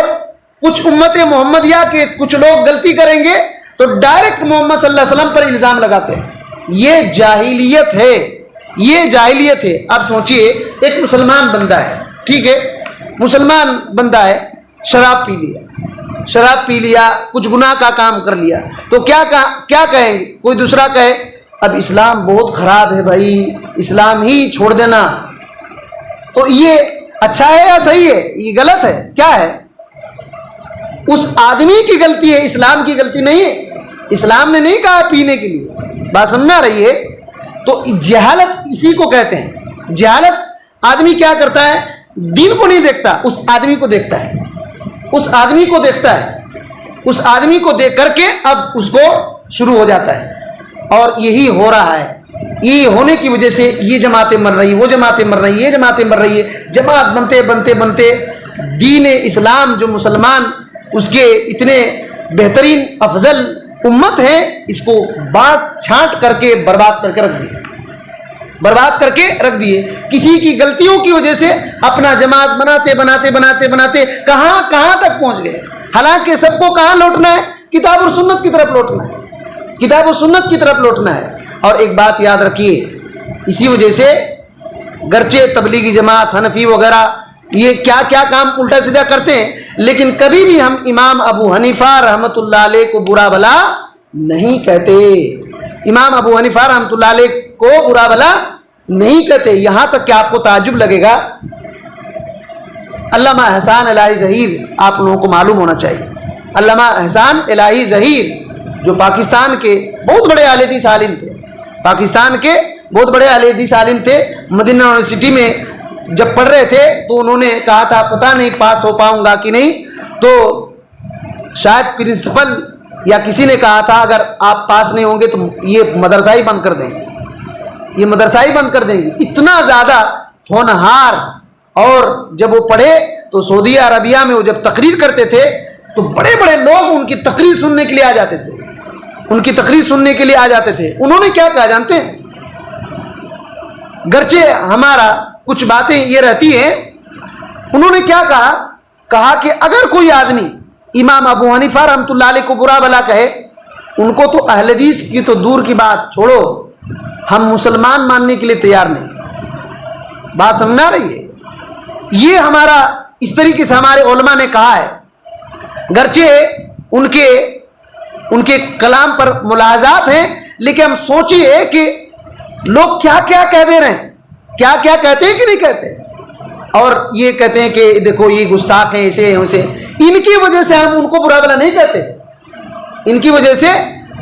کچھ امت محمدیہ کے کچھ لوگ غلطی کریں گے تو ڈائریکٹ محمد صلی اللہ علیہ وسلم پر الزام لگاتے ہیں. یہ جاہلیت ہے، یہ جاہلیت ہے. اب سوچئے ایک مسلمان بندہ ہے، ٹھیک ہے، مسلمان بندہ ہے، شراب پی لیا، کچھ گناہ کا کام کر لیا، تو کیا کہیں گے؟ کوئی دوسرا کہے اب اسلام بہت خراب ہے بھائی، اسلام ہی چھوڑ دینا. تو یہ اچھا ہے یا صحیح ہے؟ یہ غلط ہے. کیا ہے؟ اس آدمی کی غلطی ہے، اسلام کی غلطی نہیں ہے. اسلام نے نہیں کہا پینے کے لیے. بات سمجھنا رہی ہے. تو جہالت اسی کو کہتے ہیں. جہالت آدمی کیا کرتا ہے؟ دین کو نہیں دیکھتا، اس آدمی کو دیکھتا ہے، اس آدمی کو دیکھتا ہے، اس آدمی کو دیکھ کر کے اب اس کو شروع ہو جاتا ہے. اور یہی ہو رہا ہے. یہ ہونے کی وجہ سے یہ جماعتیں مر رہی، وہ جماعتیں مر رہی، یہ جماعتیں مر رہی ہے. جماعت بنتے دین اسلام جو مسلمان اس کے اتنے بہترین افضل امت ہے، اس کو بانٹ چھانٹ کر کے برباد کر کے رکھ دیے. کسی کی غلطیوں کی وجہ سے اپنا جماعت بناتے کہاں تک پہنچ گئے. حالانکہ سب کو کہاں لوٹنا ہے؟ کتاب اور سنت کی طرف لوٹنا ہے، کتاب اور سنت کی طرف لوٹنا ہے. اور ایک بات یاد رکھیے، اسی وجہ سے گرچہ تبلیغی جماعت، حنفی وغیرہ یہ کیا کام الٹا سیدھا کرتے ہیں، لیکن کبھی بھی ہم امام ابو حنیفہ رحمۃ اللہ علیہ کو برا بھلا نہیں کہتے. امام ابو حنیفہ رحمۃ اللہ علیہ کو برا بھلا نہیں کہتے. یہاں تک کہ آپ کو تعجب لگے گا، علامہ احسان الہی ظہیر آپ لوگوں کو معلوم ہونا چاہیے. علامہ احسان الہی ظہیر جو پاکستان کے بہت بڑے اہل حدیث عالم تھے، پاکستان کے بہت بڑے اہل حدیث عالم تھے. مدینہ یونیورسٹی میں جب پڑھ رہے تھے تو انہوں نے کہا تھا پتہ نہیں پاس ہو پاؤں گا کہ نہیں، تو شاید پرنسپل یا کسی نے کہا تھا اگر آپ پاس نہیں ہوں گے تو یہ مدرسہ ہی بند کر دیں گے، یہ مدرسہ ہی بند کر دیں گے. اتنا زیادہ ہونہار. اور جب وہ پڑھے تو سعودی عربیہ میں وہ جب تقریر کرتے تھے تو بڑے بڑے لوگ ان کی تقریر سننے کے لیے آ جاتے تھے، ان کی تقریر سننے کے لیے آ جاتے تھے. انہوں نے کیا کہا جانتے ہیں؟ گرچہ ہمارا کچھ باتیں یہ رہتی ہیں، انہوں نے کیا کہا کہ اگر کوئی آدمی امام ابو حنیفہ رحمۃ اللہ علیہ کو برا بھلا کہے، ان کو تو اہل حدیث کی تو دور کی بات چھوڑو، ہم مسلمان ماننے کے لیے تیار نہیں. بات سمجھنا رہی ہے. یہ ہمارا اس طریقے سے ہمارے علماء نے کہا ہے. گرچہ ان کے کلام پر ملاحظات ہیں، لیکن ہم سوچئے کہ لوگ کیا کہہ دے رہے ہیں، کیا کہتے ہیں کہ نہیں کہتے. اور یہ کہتے ہیں کہ دیکھو یہ گستاخ ہیں، ایسے ہیں ویسے. ان کی وجہ سے ہم ان کو برا بھلا نہیں کہتے، ان کی وجہ سے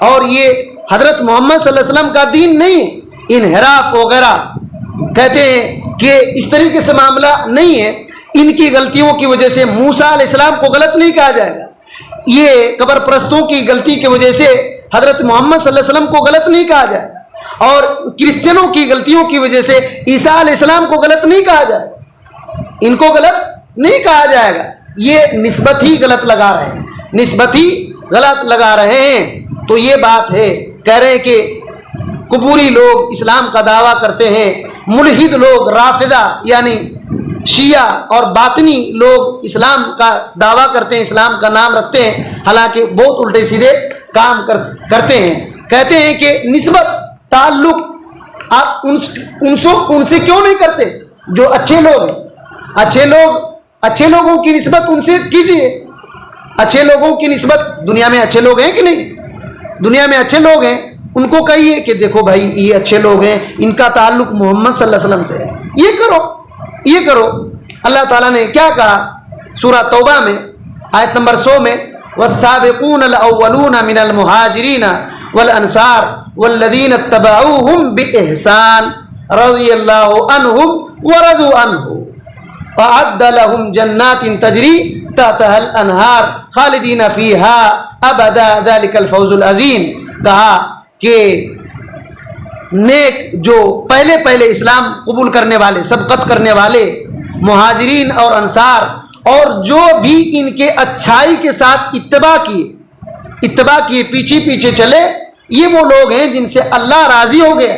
اور یہ حضرت محمد صلی اللہ علیہ وسلم کا دین نہیں ہے. انحراف وغیرہ کہتے ہیں کہ اس طریقے سے معاملہ نہیں ہے. ان کی غلطیوں کی وجہ سے موسیٰ علیہ السلام کو غلط نہیں کہا جائے گا. یہ قبر پرستوں کی غلطی کی وجہ سے حضرت محمد صلی اللہ علیہ وسلم کو غلط نہیں کہا جائے گا. اور کرسچنوں کی غلطیوں کی وجہ سے عیسیٰ علیہ السلام کو غلط نہیں کہا جائے گا. ان کو غلط نہیں کہا جائے گا. یہ نسبت ہی غلط لگا رہے ہیں, نسبت ہی غلط لگا رہے ہیں. تو یہ بات ہے, کہہ رہے ہیں کہ قبوری لوگ اسلام کا دعویٰ کرتے ہیں, ملحد لوگ رافضہ یعنی شیعہ اور باطنی لوگ اسلام کا دعویٰ کرتے ہیں, اسلام کا نام رکھتے ہیں, حالانکہ بہت الٹے سیدھے کام کرتے ہیں. کہتے ہیں کہ نسبت تعلق آپ ان سے کیوں نہیں کرتے جو اچھے لوگ ہیں. اچھے لوگوں کی نسبت ان سے کیجیے. اچھے لوگوں کی نسبت, دنیا میں اچھے لوگ ہیں کہ نہیں, دنیا میں اچھے لوگ ہیں, ان کو کہیے کہ دیکھو بھائی یہ اچھے لوگ ہیں, ان کا تعلق محمد صلی اللہ علیہ وسلم سے ہے, یہ کرو. اللہ تعالیٰ نے کیا کہا سورہ توبہ میں آیت نمبر 100 میں, والسابقون الاولون من المہاجرین والانصار والذین اتبعوہم باحسان رضی اللہ عنہم ورضوا عنہ وأعد لهم جنات تجری تحتها الانہار خالدین فیہا ابدا ذلک الفوز العظیم. کہا کہ نیک جو پہلے اسلام قبول کرنے والے, سبقت کرنے والے مہاجرین اور انصار, اور جو بھی ان کے اچھائی کے ساتھ اتباع کیے پیچھے چلے, یہ وہ لوگ ہیں جن سے اللہ راضی ہو گیا.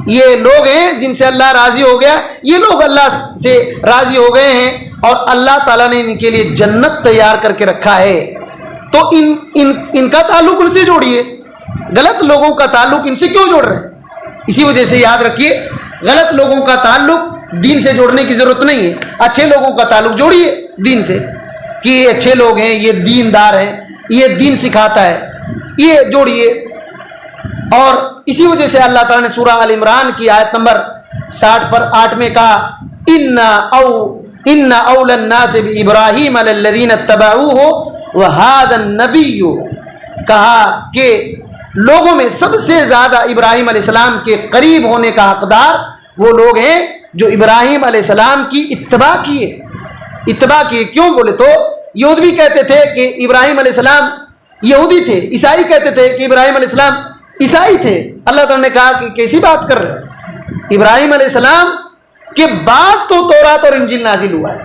یہ لوگ ہیں جن سے اللہ راضی ہو گیا, یہ لوگ اللہ سے راضی ہو گئے ہیں اور اللہ تعالیٰ نے ان کے لیے جنت تیار کر کے رکھا ہے. تو ان کا تعلق ان سے جوڑیے. غلط لوگوں کا تعلق ان سے کیوں جوڑ رہے ہیں؟ اسی وجہ سے یاد رکھیے, غلط لوگوں کا تعلق دین سے جوڑنے کی ضرورت نہیں ہے. اچھے لوگوں کا تعلق جوڑیے دین سے, کہ یہ اچھے لوگ ہیں, یہ دیندار ہیں, یہ دین سکھاتا ہے, یہ جوڑیے. اور اسی وجہ سے اللہ تعالیٰ نے سورہ آل عمران کی آیت نمبر 60 پر 8 میں کہا, ان اول الناس بابراہیم الذین اتبعوہ وہذا النبی. کہا کہ لوگوں میں سب سے زیادہ ابراہیم علیہ السلام کے قریب ہونے کا حقدار وہ لوگ ہیں جو ابراہیم علیہ السلام کی اتباع کیے. کیوں بولے تو یہودی کہتے تھے کہ ابراہیم علیہ السلام یہودی تھے, عیسائی کہتے تھے کہ ابراہیم علیہ السلام عیسائی تھے. اللہ تعالیٰ نے کہا کہ کیسی بات کر رہے, ابراہیم علیہ السلام کے بعد تو تورات اور انجیل نازل ہوا ہے,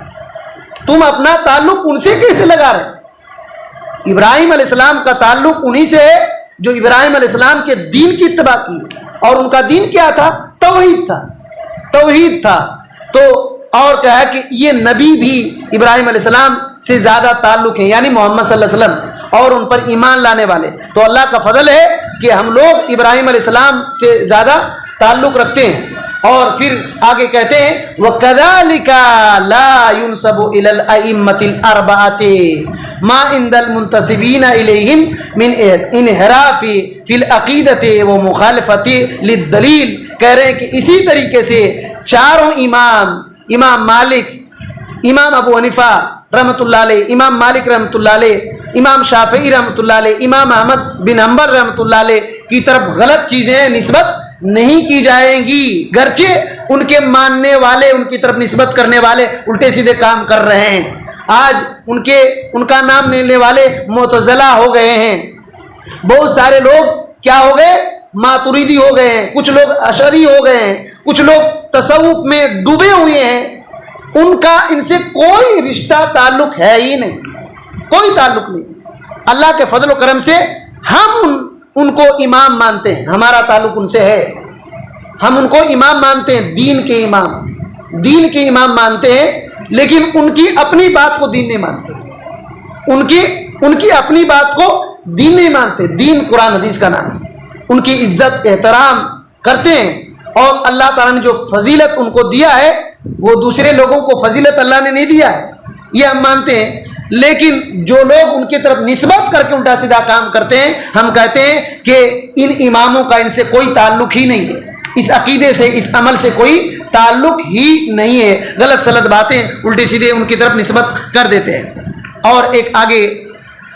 تم اپنا تعلق ان سے کیسے لگا رہے؟ ابراہیم علیہ السلام کا تعلق انہی سے ہے جو ابراہیم علیہ السلام کے دین کی اتباع کی, اور ان کا دین کیا تھا؟ توحید تھا. تو اور کیا ہے کہ یہ نبی بھی ابراہیم علیہ السلام سے زیادہ تعلق ہے, یعنی محمد صلی اللہ علیہ وسلم اور ان پر ایمان لانے والے. تو اللہ کا فضل ہے کہ ہم لوگ ابراہیم علیہ السلام سے زیادہ تعلق رکھتے ہیں. اور پھر آگے کہتے ہیں وَكَذَلِكَ لَا يُنْسَبُ إِلَى الْأَئِمَّةِ الْأَرْبَعَةِ مَا عِنْدَ الْمُنْتَسِبِينَ إِلَيْهِمْ مِنْ انحراف فِي الْعَقِيدَةِ وَمُخَالَفَةِ لِلدَّلِيلِ. کہہ رہے ہیں کہ اسی طریقے سے چاروں امام مالک, امام ابو حنیفہ رحمۃ اللہ علیہ, امام مالک رحمۃ اللہ علیہ, امام شافعی رحمۃ اللہ علیہ, امام احمد بن حنبل رحمۃ اللہ علیہ کی طرف غلط چیزیں نسبت نہیں کی جائیں گی, گرچہ ان کے ماننے والے, ان کی طرف نسبت کرنے والے الٹے سیدھے کام کر رہے ہیں. آج ان کا نام لینے والے معتزلہ ہو گئے ہیں, بہت سارے لوگ کیا ہو گئے؟ ماتریدی ہو گئے ہیں, کچھ لوگ اشعری ہو گئے ہیں, کچھ لوگ تصوف میں ڈوبے ہوئے ہیں. ان کا ان سے کوئی رشتہ تعلق ہے ہی نہیں, کوئی تعلق نہیں. اللہ کے فضل و کرم سے ہم ان کو امام مانتے ہیں, ہمارا تعلق ان سے ہے, ہم ان کو امام مانتے ہیں, دین کے امام مانتے ہیں, لیکن ان کی اپنی بات کو دین نہیں مانتے, ان کی اپنی بات کو دین نہیں مانتے. دین قرآن حدیث کا نام ہے. ان کی عزت احترام کرتے ہیں, اور اللہ تعالیٰ نے جو فضیلت ان کو دیا ہے وہ دوسرے لوگوں کو فضیلت اللہ نے نہیں دیا ہے, یہ ہم مانتے ہیں. لیکن جو لوگ ان کی طرف نسبت کر کے الٹا سیدھا کام کرتے ہیں, ہم کہتے ہیں کہ ان اماموں کا ان سے کوئی تعلق ہی نہیں ہے, اس عقیدے سے, اس عمل سے کوئی تعلق ہی نہیں ہے. غلط سلط باتیں الٹی سیدھے ان کی طرف نسبت کر دیتے ہیں. اور ایک آگے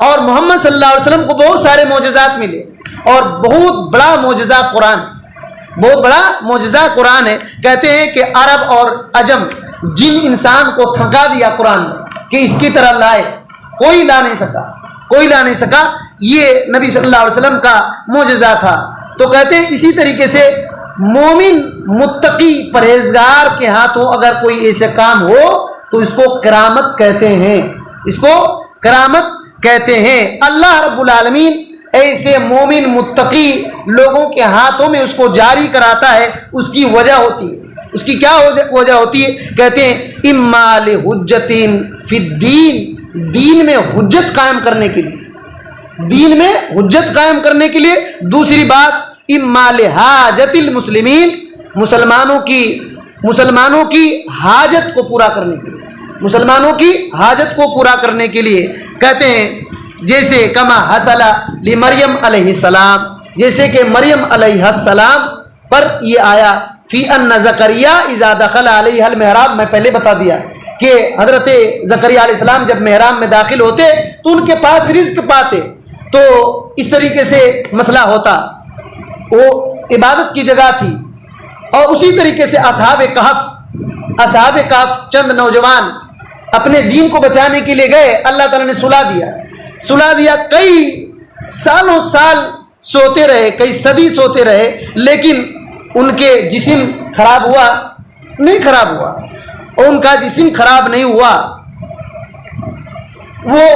اور محمد صلی اللہ علیہ وسلم کو بہت سارے معجزات ملے، اور بہت بڑا معجزہ قرآن، بہت بڑا معجزہ قرآن ہے۔ کہتے ہیں کہ عرب اور عجم، جن انسان کو تھکا دیا قرآن نے کہ اس کی طرح لائے، کوئی لا نہیں سکا، کوئی لا نہیں سکا، یہ نبی صلی اللہ علیہ وسلم کا معجزہ تھا۔ تو کہتے ہیں اسی طریقے سے مومن متقی پرہیزگار کے ہاتھوں اگر کوئی ایسے کام ہو تو اس کو کرامت کہتے ہیں، اس کو کرامت کہتے ہیں۔ اللہ رب العالمین ایسے مومن متقی لوگوں کے ہاتھوں میں اس کو جاری کراتا ہے، اس کی وجہ ہوتی ہے، اس کی کیا وجہ ہوتی ہے؟ کہتے ہیں اما لحجۃ فی الدین، دین میں حجت قائم کرنے کے لیے، دین میں حجت قائم کرنے کے لیے۔ دوسری بات اما لحاجت المسلمین، مسلمانوں کی حاجت کو پورا کرنے کے لیے، مسلمانوں کی حاجت کو پورا کرنے کے لیے۔ کہتے ہیں جیسے کما حصل لمریم علیہ السلام، جیسے کہ مریم علیہ السلام پر یہ آیا فی ان زکریا اذا دخل علیہ المحراب، میں پہلے بتا دیا کہ حضرت زکریا علیہ السلام جب محراب میں داخل ہوتے تو ان کے پاس رزق پاتے، تو اس طریقے سے مسئلہ ہوتا، وہ عبادت کی جگہ تھی۔ اور اسی طریقے سے اصحاب کہف چند نوجوان اپنے دین کو بچانے کے لیے گئے، اللہ تعالیٰ نے سلا دیا، کئی سالوں سال سوتے رہے، کئی صدی سوتے رہے، لیکن ان کے جسم خراب ہوا نہیں، خراب ہوا، اور ان کا جسم خراب نہیں ہوا۔ وہ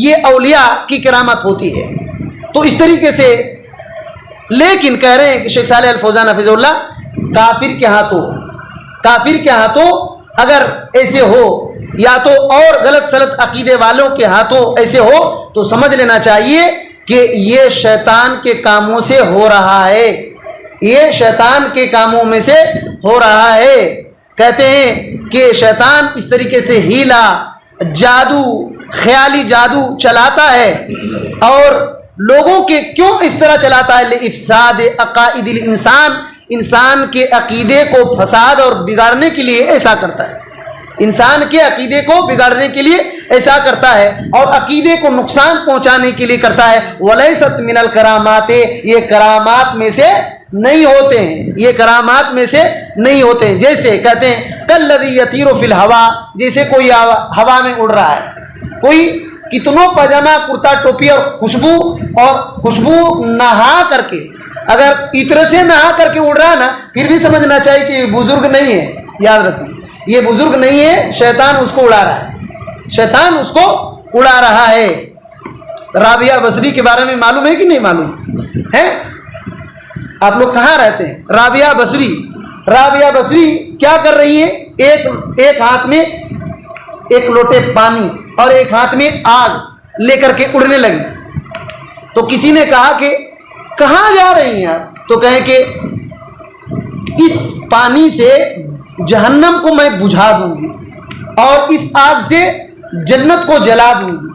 یہ اولیاء کی کرامت ہوتی ہے۔ تو اس طریقے سے، لیکن کہہ رہے ہیں کہ شیخ صالح الفوزان حفظہ اللہ، کافر کے ہاتھوں اگر ایسے ہو، یا تو اور غلط سلط عقیدے والوں کے ہاتھوں ایسے ہو، تو سمجھ لینا چاہیے کہ یہ شیطان کے کاموں سے ہو رہا ہے، یہ شیطان کے کاموں میں سے ہو رہا ہے۔ کہتے ہیں کہ شیطان اس طریقے سے ہیلا، جادو، خیالی جادو چلاتا ہے، اور لوگوں کے کیوں اس طرح چلاتا ہے؟ لِإِفْسَادِ عَقَائِدِ الْإِنسان، انسان کے عقیدے کو فساد اور بگاڑنے کے لیے ایسا کرتا ہے، انسان کے عقیدے کو بگاڑنے کے لیے ایسا کرتا ہے، اور عقیدے کو نقصان پہنچانے کے لیے کرتا ہے۔ وَلَيْسَتْ مِنَ الْكَرَامَاتِ، یہ کرامات میں سے نہیں ہوتے ہیں، یہ کرامات میں سے نہیں ہوتے ہیں۔ جیسے کہتے ہیں کَالَّذِي يَطِيرُ فِي الْهَوَىٰ، جیسے کوئی ہوا میں اڑ رہا ہے، کوئی کتنوں پاجامہ کرتا ٹوپی اور خوشبو نہا کر کے، اگر عطر سے نہا کر کے اڑ رہا ہے نا، پھر بھی سمجھنا چاہیے کہ بزرگ نہیں ہے، یاد رکھیے یہ بزرگ نہیں ہے، شیطان اس کو اڑا رہا ہے، شیطان اس کو اڑا رہا ہے۔ رابعہ بصری کے بارے میں معلوم ہے کہ نہیں معلوم ہے؟ آپ لوگ کہاں رہتے ہیں؟ رابعہ بصری کیا کر رہی ہے؟ ایک ہاتھ میں ایک لوٹے پانی اور ایک ہاتھ میں آگ لے کر کے اڑنے لگی۔ تو کسی نے کہا کہ کہاں جا رہی ہیں آپ؟ تو کہیں کہ اس پانی سے جہنم کو میں بجھا دوں گی، اور اس آگ سے جنت کو جلا دوں گی،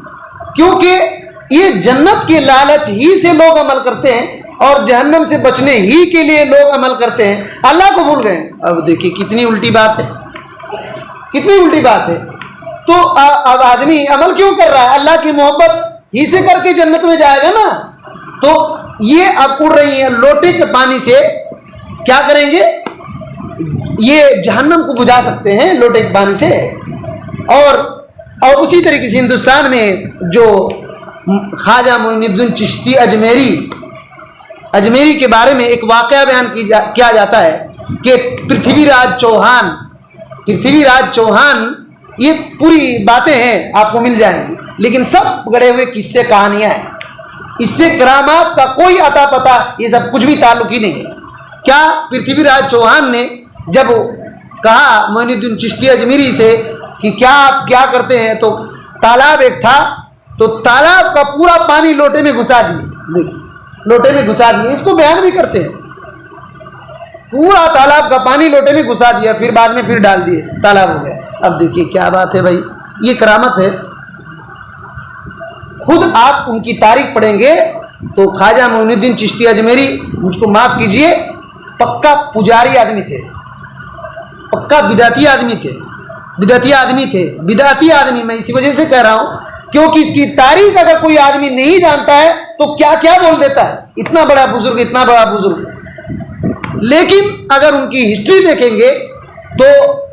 کیونکہ یہ جنت کے لالچ ہی سے لوگ عمل کرتے ہیں، اور جہنم سے بچنے ہی کے لیے لوگ عمل کرتے ہیں، اللہ کو بھول گئے۔ اب دیکھیے کتنی الٹی بات ہے، کتنی الٹی بات ہے۔ تو اب آدمی عمل کیوں کر رہا ہے؟ اللہ کی محبت ہی سے کر کے جنت میں جائے گا نا۔ تو یہ اب اڑ رہی ہیں لوٹے کے پانی سے، کیا کریں گے؟ یہ جہنم کو بجھا سکتے ہیں لوٹے کے پانی سے۔ اور اسی طریقے سے ہندوستان میں جو خواجہ معین الدین چشتی اجمیری کے بارے میں ایک واقعہ بیان کیا جاتا ہے کہ پرتھوی راج چوہان، یہ پوری باتیں ہیں آپ کو مل جائیں گی، لیکن سب گڑے ہوئے قصے کہانیاں ہیں، اس سے کرامات کا کوئی عطا پتہ، یہ سب کچھ بھی تعلق ہی نہیں ہے۔ کیا پرتھوی راج چوہان نے جب کہا معین الدین چشتی اجمیری سے کہ کیا آپ کیا کرتے ہیں، تو تالاب ایک تھا، تو تالاب کا پورا پانی لوٹے میں گھسا دیے، لوٹے میں گھسا دیے، اس کو بیان بھی کرتے ہیں، پورا تالاب کا پانی لوٹے میں گھسا دیا، پھر بعد میں پھر ڈال دیے، تالاب ہو گیا۔ اب دیکھیے کیا بات ہے بھائی، یہ کرامت ہے۔ خود آپ ان کی تاریخ پڑھیں گے تو خواجہ معین الدین چشتی اجمیری، مجھ کو معاف کیجئے، پکا پجاری آدمی تھے، پکا بدعتی آدمی تھے، بدعتی آدمی، میں اسی وجہ سے کہہ رہا ہوں کیونکہ اس کی تاریخ اگر کوئی آدمی نہیں جانتا ہے تو کیا کیا بول دیتا ہے، اتنا بڑا بزرگ، اتنا بڑا بزرگ۔ لیکن اگر ان کی ہسٹری دیکھیں گے تو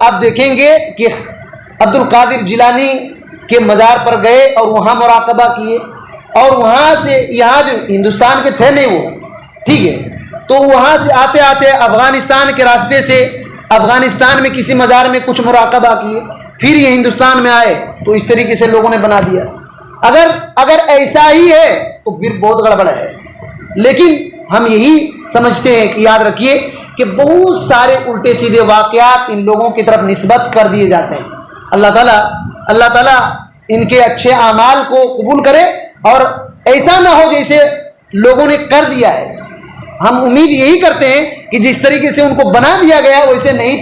آپ دیکھیں گے کہ عبد القادر جیلانی کے مزار پر گئے اور وہاں مراقبہ کیے، اور وہاں سے یہاں جو ہندوستان کے تھے نہیں وہ، ٹھیک ہے، تو وہاں سے آتے آتے افغانستان کے راستے سے افغانستان میں کسی مزار میں کچھ مراقبہ کیے، پھر یہ ہندوستان میں آئے، تو اس طریقے سے لوگوں نے بنا دیا۔ اگر ایسا ہی ہے تو پھر بہت گڑبڑ ہے۔ لیکن ہم یہی سمجھتے ہیں کہ یاد رکھیے کہ بہت سارے الٹے سیدھے واقعات ان لوگوں کی طرف نسبت کر دیے جاتے ہیں۔ اللہ تعالیٰ ان کے اچھے اعمال کو قبول کرے اور ایسا نہ ہو جیسے لوگوں نے کر دیا ہے۔ ہم امید یہی کرتے ہیں کہ جس طریقے سے ان کو بنا دیا گیا ویسے نہیں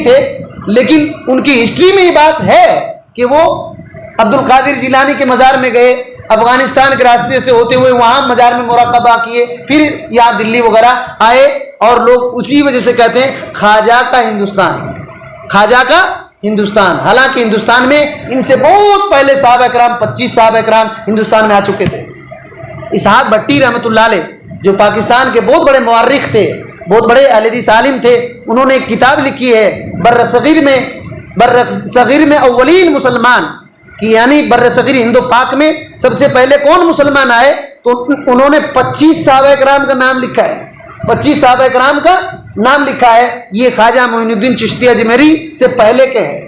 تھے، لیکن ان کی ہسٹری میں یہ بات ہے کہ وہ عبد القادر جیلانی کے مزار میں گئے، افغانستان کے راستے سے ہوتے ہوئے وہاں مزار میں مراقبہ کیے، پھر یہاں دلی وغیرہ آئے، اور لوگ اسی وجہ سے کہتے ہیں خواجہ کا ہندوستان، حالانکہ ہندوستان میں ان سے بہت پہلے صحابہ کرام 25 صحابہ کرام ہندوستان میں آ چکے تھے۔ اسحاق بھٹی رحمۃ اللہ علیہ جو پاکستان کے بہت بڑے مورخ تھے، بہت بڑے اہل حدیث عالم تھے، انہوں نے ایک کتاب لکھی ہے بر صغیر میں اولین مسلمان کی، یعنی بر صغیر ہند و پاک میں سب سے پہلے کون مسلمان آئے، تو انہوں نے 25 صحابہ کرام کا نام لکھا ہے، 25 صحابہ کرام کا نام لکھا ہے۔ یہ خواجہ معین الدین چشتی اجمیری سے پہلے کے ہیں،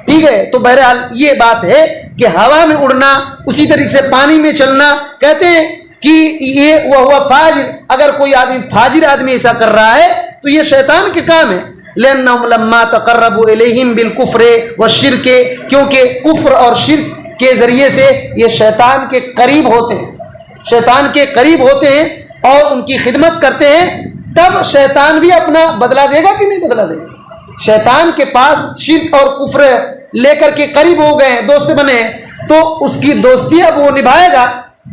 ٹھیک ہے۔ تو بہرحال یہ بات ہے کہ ہوا میں اڑنا، اسی طریقے سے پانی میں چلنا، کہتے ہیں کہ یہ وہ فاجر، اگر کوئی آدمی فاجر آدمی ایسا کر رہا ہے تو یہ شیطان کے کام ہے۔ لأنهم لما تقربوا إليهم بالكفر والشرك، کیونکہ کفر اور شرک کے ذریعے سے یہ شیطان کے قریب ہوتے ہیں اور ان کی خدمت کرتے ہیں، تب شیطان بھی اپنا بدلہ دے گا کہ نہیں بدلہ دے گا؟ شیطان کے پاس شرک اور کفر لے کر کے قریب ہو گئے، دوست بنے، تو اس کی دوستی اب وہ نبھائے گا۔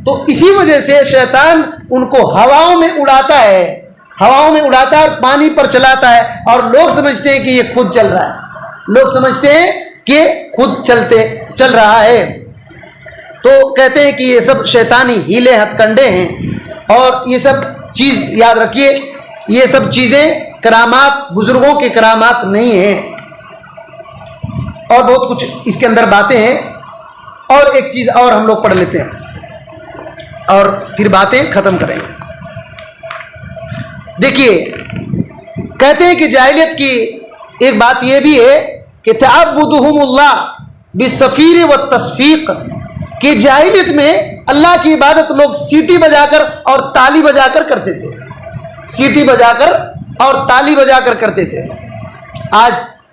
تو اسی وجہ سے شیطان ان کو ہواؤں میں اڑاتا ہے اور پانی پر چلاتا ہے، اور لوگ سمجھتے ہیں کہ یہ خود چل رہا ہے، تو کہتے ہیں کہ یہ سب شیطانی ہیلے ہتھ کنڈے ہیں۔ اور یہ سب چیز یاد رکھیے، یہ سب چیزیں کرامات، بزرگوں کے کرامات نہیں ہیں، اور بہت کچھ اس کے اندر باتیں ہیں۔ اور ایک چیز اور ہم لوگ پڑھ لیتے ہیں اور پھر باتیں ختم کریں گے۔ دیکھیے، کہتے ہیں کہ جاہلیت کی ایک بات یہ بھی ہے کہ تعبدہم اللہ بالصفیر والتصفیق، کہ جاہلیت میں اللہ کی عبادت لوگ سیٹی بجا کر اور تالی بجا کر کرتے تھے، کرتے تھے۔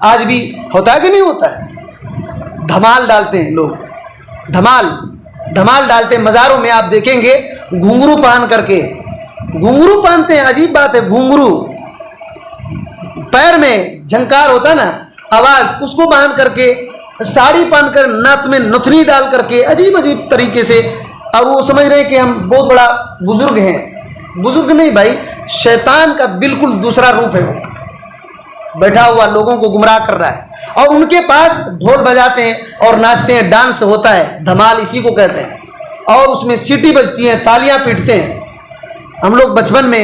آج بھی ہوتا ہے کہ نہیں ہوتا ہے؟ دھمال ڈالتے ہیں لوگ، دھمال ڈالتے ہیں مزاروں میں، آپ دیکھیں گے گھنگرو پہنتے ہیں، عجیب بات ہے، گھنگرو پیر میں جھنکار ہوتا ہے نا، آواز، اس کو باندھ کر کے، ساڑی پہن کر، ناک میں نتھنی ڈال کر کے، عجیب طریقے سے، اور وہ سمجھ رہے ہیں کہ ہم بہت بڑا بزرگ ہیں۔ بزرگ نہیں بھائی، شیطان کا بالکل دوسرا روپ ہے، وہ بیٹھا ہوا لوگوں کو گمراہ کر رہا ہے، اور ان کے پاس ڈھول بجاتے ہیں اور ناچتے ہیں، ڈانس ہوتا ہے، دھمال اسی کو کہتے ہیں، اور اس میں سیٹی بجتی ہیں، تالیاں پیٹتے ہیں۔ ہم لوگ بچپن میں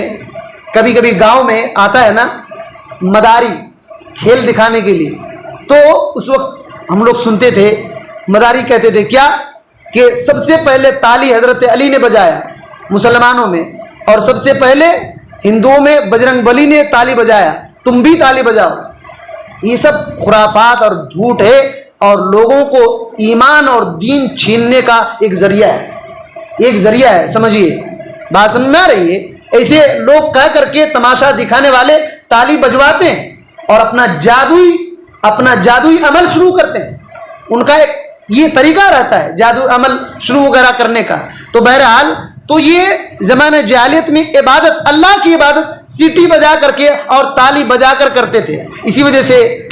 کبھی کبھی گاؤں میں آتا ہے نا مداری، کھیل دکھانے کے لیے، تو اس وقت ہم لوگ سنتے تھے، مداری کہتے تھے کیا کہ سب سے پہلے تالی حضرت علی نے بجایا مسلمانوں میں، اور سب سے پہلے ہندوؤں میں بجرنگ بلی نے تالی بجایا، تم بھی تالی بجاؤ۔ یہ سب خرافات اور جھوٹ ہے، اور لوگوں کو ایمان اور دین چھیننے کا ایک ذریعہ ہے، سمجھیے، بات سمجھ میں آ رہی ہے؟ ایسے لوگ کہہ کر کے تماشا دکھانے والے تالی بجواتے ہیں اور اپنا جادوئی عمل شروع کرتے ہیں، ان کا ایک یہ طریقہ رہتا ہے جادو عمل شروع وغیرہ کرنے کا۔ تو بہرحال تو یہ زمانے جاہلیت میں عبادت، اللہ کی عبادت سیٹی بجا کر کے اور تالی بجا کر کرتے تھے۔ اسی وجہ سے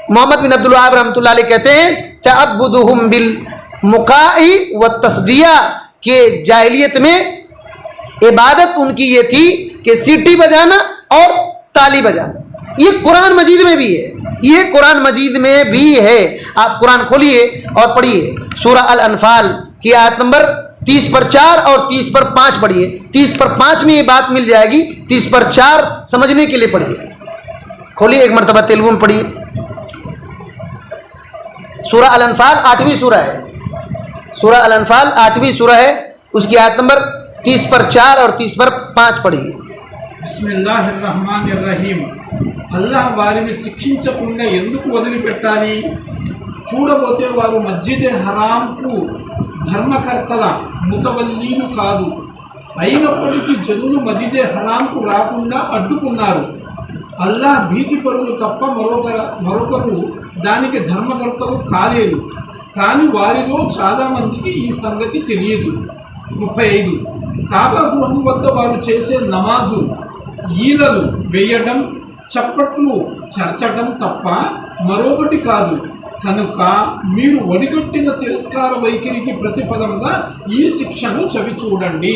محمد بن عبد الوہاب رحمۃ اللہ علیہ کہتے ہیں تعبدہم بالمقاء والتصدیہ، کہ جاہلیت میں عبادت ان کی یہ تھی کہ سیٹی بجانا اور تالی بجانا، یہ قرآن مجید میں بھی ہے، یہ قرآن مجید میں بھی ہے۔ آپ قرآن کھولیے اور پڑھیے سورہ الانفال کی آیت نمبر 30/4 اور 30/5 پڑھیے۔ 30/5 میں یہ بات مل جائے گی، 30/4 سمجھنے کے لیے پڑھیے، کھولیے ایک مرتبہ تیلگو میں پڑھیے۔ سورہ الانفال 8ویں سورہ ہے، سورہ الانفال 8ویں سورہ ہے، اس کی آیت نمبر 30/4 اور 30/5 పడిగి బిస్మిల్లాహిర్రహమానిర్రహీం అల్లాహ్ వారిని శిక్షించకుండా ఎందుకు వదిలిపెట్టాలి? చూడబోతే వారు మస్జిద్ హరాంకు ధర్మకర్తల ముతవల్లీలు కాదు, అయినప్పటికీ జనులు మస్జిద్ హరాంకు రాకుండా అడ్డుకున్నారు. అల్లాహ్ భీతిపరులు తప్ప మరొకరు దానికి ధర్మకర్తలు కాలేరు. కానీ వారిలో చాలామందికి ఈ సంగతి తెలియదు. 35 కాబా గృహం వద్ద వారు చేసే నమాజు ఈలలు వేయడం, చప్పట్లు చర్చడం తప్ప మరొకటి కాదు. కనుక మీరు ఒడిగట్టిన తిరస్కార వైఖరికి ప్రతిఫలంగా ఈ శిక్షను చవి చూడండి.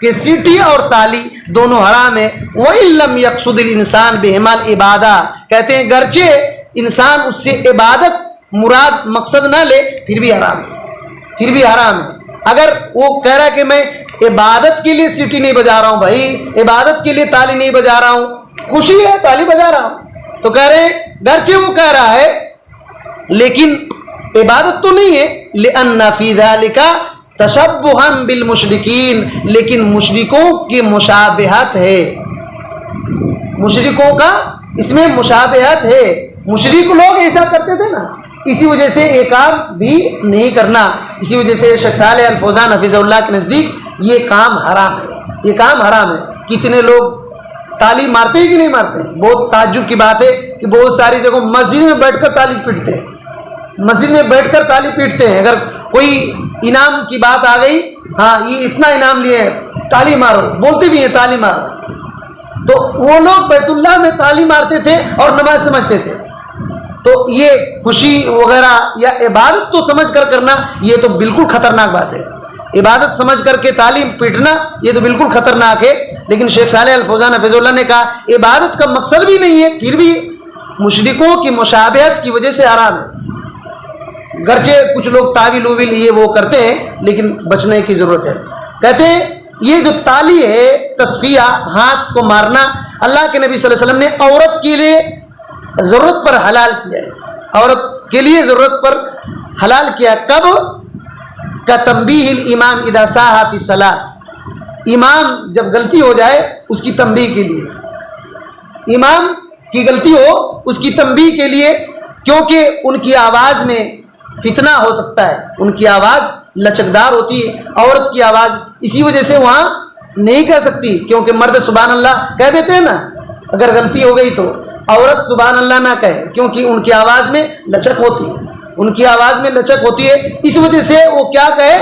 کہ سیٹی اور تالی دونوں حرام ہے. وَإِن لَمْ يَقْصُدِ الْإِنسَانُ بِهِمَا الْعِبَادَةَ کہتے ہیں گرچہ انسان اس سے عبادت مراد مقصد نہ لے پھر بھی حرام ہے، پھر بھی حرام ہے. اگر وہ کہہ رہا ہے کہ میں عبادت کے لیے سیٹی نہیں بجا رہا ہوں، بھائی عبادت کے لیے تالی نہیں بجا رہا ہوں، خوشی ہے تالی بجا رہا ہوں، تو کہہ رہے ہیں گرچہ وہ کہہ رہا ہے لیکن عبادت تو نہیں ہے. لِأَنَّ فِي ذَلِكَ تشبہاً بالمشرکین، لیکن مشرکوں کی مشابہت ہے، مشرکوں کا اس میں مشابہت ہے. مشرک لوگ ایسا کرتے تھے نا، اسی وجہ سے یہ کام بھی نہیں کرنا. اسی وجہ سے شیخ صالح الفوزان حفظ اللہ کے نزدیک یہ کام حرام ہے، یہ کام حرام ہے. کتنے لوگ تالی مارتے ہیں کہ نہیں مارتے ہیں؟ بہت تعجب کی بات ہے کہ بہت ساری جگہوں مسجد میں بیٹھ کر تالی پیٹتے ہیں، مسجد میں بیٹھ کر تالی پیٹتے ہیں. اگر کوئی انعام کی بات آ گئی، ہاں یہ اتنا انعام لیے تالی مارو، بولتے بھی ہیں تالی مارو. تو وہ لوگ بیت اللہ میں تالی مارتے تھے اور نماز سمجھتے تھے. تو یہ خوشی وغیرہ یا عبادت تو سمجھ کر کرنا یہ تو بالکل خطرناک بات ہے. عبادت سمجھ کر کے تعلیم پیٹنا یہ تو بالکل خطرناک ہے. لیکن شیخ صالح الفوزان حفظ اللہ نے کہا عبادت کا مقصد بھی نہیں ہے، پھر بھی مشرکوں کی مشابہت کی وجہ سے حرام ہے. گرچہ کچھ لوگ تعویل وویل یہ وہ کرتے ہیں لیکن بچنے کی ضرورت ہے. کہتے ہیں یہ جو تالی ہے تصفیہ، ہاتھ کو مارنا، اللہ کے نبی صلی اللہ علیہ وسلم نے عورت کے لیے ضرورت پر حلال کیا ہے، عورت کے لیے ضرورت پر حلال کیا. کب؟ کتنبیہ الامام اذا ساہا فی الصلاۃ، امام جب غلطی ہو جائے اس کی تنبیہ کے لیے، امام کی غلطی ہو اس کی تنبیہ کے لیے، کیونکہ ان کی آواز میں فتنہ ہو سکتا ہے، ان کی آواز لچکدار ہوتی ہے، عورت کی آواز، اسی وجہ سے وہاں نہیں کہہ سکتی. کیونکہ مرد سبحان اللہ کہہ دیتے ہیں نا، اگر غلطی ہو گئی تو عورت سبحان اللہ نہ کہے، کیونکہ ان کی آواز میں لچک ہوتی ہے، ان کی آواز میں لچک ہوتی ہے. اس وجہ سے وہ کیا کہے،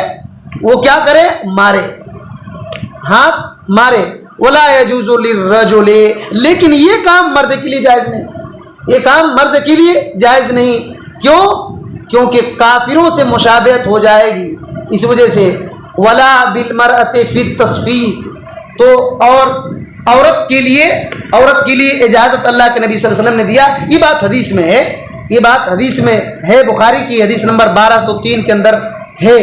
وہ کیا کرے، مارے، ہاتھ مارے. ولا يجوز للرجل، لیکن یہ کام مرد کے لیے جائز نہیں، یہ کام مرد کے لیے جائز نہیں. کیوں؟ کیونکہ کافروں سے مشابہت ہو جائے گی. اس وجہ سے ولا بالمرأۃ فی التصفیق، تو اور عورت کے لیے اجازت اللہ کے نبی صلی اللہ علیہ وسلم نے دیا. یہ بات حدیث میں ہے، یہ بات حدیث میں ہے، بخاری کی حدیث نمبر 1203 کے اندر ہے،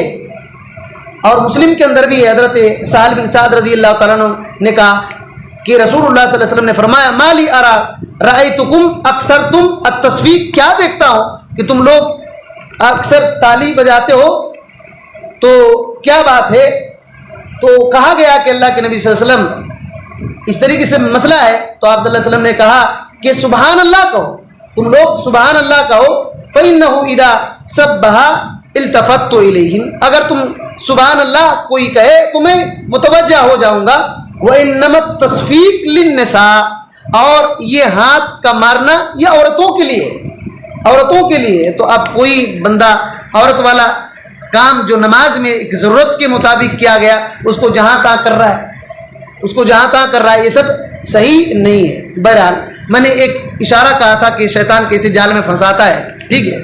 اور مسلم کے اندر بھی حضرت سہل بن سعد رضی اللہ تعالیٰ عنہ نے کہا کہ رسول اللہ صلی اللہ علیہ وسلم نے فرمایا مالی ارا رأیتکم اکثرتم التصفیق، کیا دیکھتا ہوں کہ تم لوگ اکثر تالی بجاتے ہو، تو کیا بات ہے؟ تو کہا گیا کہ اللہ کے نبی صلی اللہ علیہ وسلم اس طریقے سے مسئلہ ہے. تو آپ صلی اللہ علیہ وسلم نے کہا کہ سبحان اللہ کہو، تم لوگ سبحان اللہ کہو. فَإِنَّهُ إِذَا سَبَّحَ الْتَفَتُّ إِلَيْهِمْ، اگر تم سبحان اللہ کوئی کہے تو میں متوجہ ہو جاؤں گا. وَإِنَّمَا التَّصْفِيقُ لِلنِّسَاءِ، اور یہ ہاتھ کا مارنا یہ عورتوں کے لیے، عورتوں کے لیے. تو اب کوئی بندہ عورت والا کام جو نماز میں ایک ضرورت کے مطابق کیا گیا اس کو جہاں تہاں کر رہا ہے، اس کو جہاں تہاں کر رہا ہے، یہ سب صحیح نہیں ہے. بہرحال میں نے ایک اشارہ کہا تھا کہ شیطان کیسے جال میں پھنساتا ہے، ٹھیک ہے،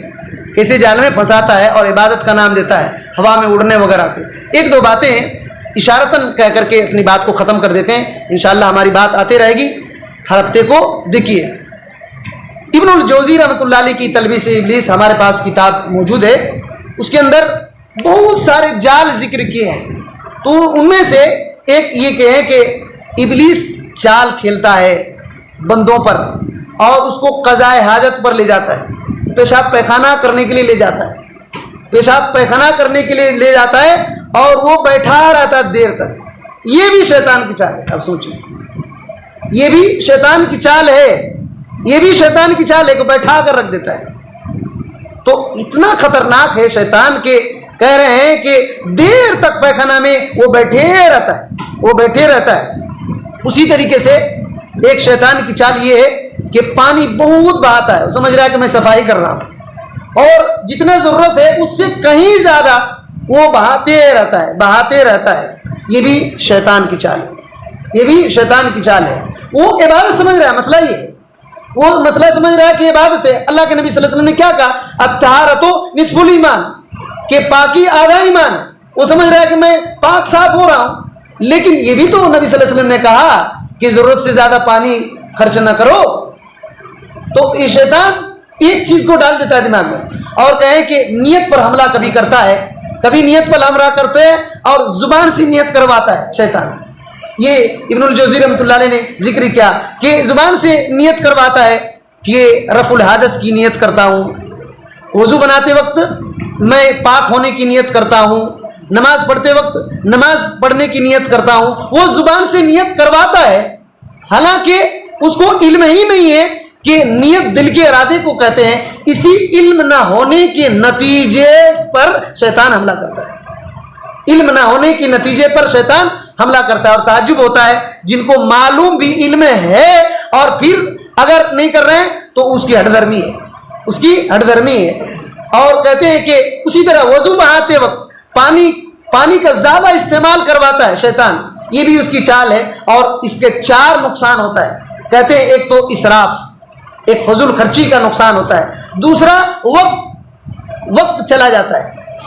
کیسے جال میں پھنساتا ہے اور عبادت کا نام دیتا ہے ہوا میں اڑنے وغیرہ کو. ایک دو باتیں اشارتاً کہہ کر کے اپنی بات کو ختم کر دیتے ہیں، انشاءاللہ ہماری بات آتے رہے گی ہر ہفتے کو. دیکھیے ابن الجوزی رحمۃ اللہ علیہ کی تلبیس ابلیس ہمارے پاس کتاب موجود ہے، اس کے اندر بہت سارے جال ذکر کیے ہیں. تو ان میں سے ایک یہ کہیں کہ ابلیس چال کھیلتا ہے بندوں پر اور اس کو قضائے حاجت پر لے جاتا ہے، پیشاب پیخانہ کرنے کے لیے لے جاتا ہے، پیشاب پیخانہ کرنے کے لیے لے جاتا ہے اور وہ بیٹھا رہتا ہے دیر تک. یہ بھی شیطان کی چال ہے. اب سوچیں، یہ بھی شیطان کی چال ہے، یہ بھی شیطان کی چال ہے کہ بیٹھا کر رکھ دیتا ہے. تو اتنا خطرناک ہے شیطان کے کہہ رہے ہیں کہ دیر تک پیخانہ میں وہ بیٹھے رہتا ہے، وہ بیٹھے رہتا ہے. اسی طریقے سے ایک شیطان کی چال یہ ہے کہ پانی بہت بہاتا ہے، سمجھ رہا ہے کہ میں صفائی کر رہا ہوں، اور جتنا ضرورت ہے اس سے کہیں زیادہ وہ بہاتے رہتا ہے، بہاتے رہتا ہے. یہ بھی شیطان کی چال ہے، یہ بھی شیطان کی چال ہے. وہ عبادت سمجھ رہا ہے، مسئلہ یہ ہے، وہ مسئلہ سمجھ رہا ہے کہ عبادت ہے. اللہ کے نبی صلی اللہ علیہ وسلم نے کیا کہا؟ الطہارۃ نصف الایمان، کہ پاکی آدھا ایمان ہے. وہ سمجھ رہا ہے کہ میں پاک صاف ہو رہا ہوں، لیکن یہ بھی تو نبی صلی اللہ علیہ وسلم نے کہا کہ ضرورت سے زیادہ پانی خرچ نہ کرو. تو یہ شیطان ایک چیز کو ڈال دیتا ہے دماغ میں, اور کہیں کہ نیت پر حملہ کبھی کرتا ہے, کبھی نیت پر حملہ کرتے ہیں اور زبان سے نیت کرواتا ہے شیطان. یہ ابن الجوزی رحمۃ اللہ علیہ نے ذکر کیا کہ زبان سے نیت کرواتا ہے کہ رفع الحدث کی نیت کرتا ہوں, وضو بناتے وقت میں پاک ہونے کی نیت کرتا ہوں, نماز پڑھتے وقت نماز پڑھنے کی نیت کرتا ہوں. وہ زبان سے نیت کرواتا ہے, حالانکہ اس کو علم ہی نہیں ہے کہ نیت دل کے ارادے کو کہتے ہیں. اسی علم نہ ہونے کے نتیجے پر شیطان حملہ کرتا ہے, علم نہ ہونے کے نتیجے پر شیطان حملہ کرتا ہے. اور تعجب ہوتا ہے جن کو معلوم بھی علم ہے اور پھر اگر نہیں کر رہے ہیں تو اس کی ہٹ درمی ہے, اس کی ہٹ درمی ہے. اور کہتے ہیں کہ اسی طرح وضو بہاتے وقت پانی کا زیادہ استعمال کرواتا ہے شیطان, یہ بھی اس کی چال ہے. اور اس کے 4 نقصان ہوتا ہے. کہتے ہیں ایک تو اسراف, ایک فضول خرچی کا نقصان ہوتا ہے. دوسرا وقت چلا جاتا ہے,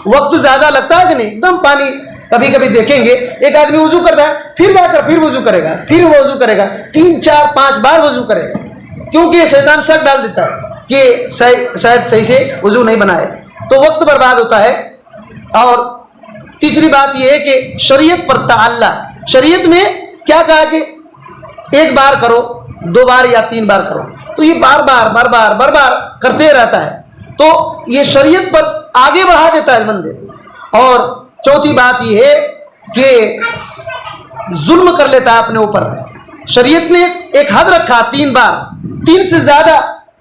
وقت زیادہ لگتا ہے کہ نہیں, ایک دم پانی. کبھی کبھی دیکھیں گے ایک آدمی وضو کرتا ہے, پھر جا کر پھر وضو کرے گا, پھر وضو کرے گا, 3 4 5 بار وضو کرے گا, کیونکہ شیطان شک ڈال دیتا ہے کہ شاید صحیح سے وضو نہیں بنائے, تو وقت برباد ہوتا ہے. اور تیسری بات یہ ہے کہ شریعت پر تعالی, شریعت میں کیا کہا کہ 1 بار کرو, 2 بار یا 3 بار کرو, تو یہ بار بار کرتے رہتا ہے, تو یہ شریعت پر آگے بڑھا دیتا ہے بندے. اور چوتھی بات یہ ہے کہ ظلم کر لیتا ہے اپنے اوپر. شریعت نے ایک حد رکھا 3 بار, 3 سے زیادہ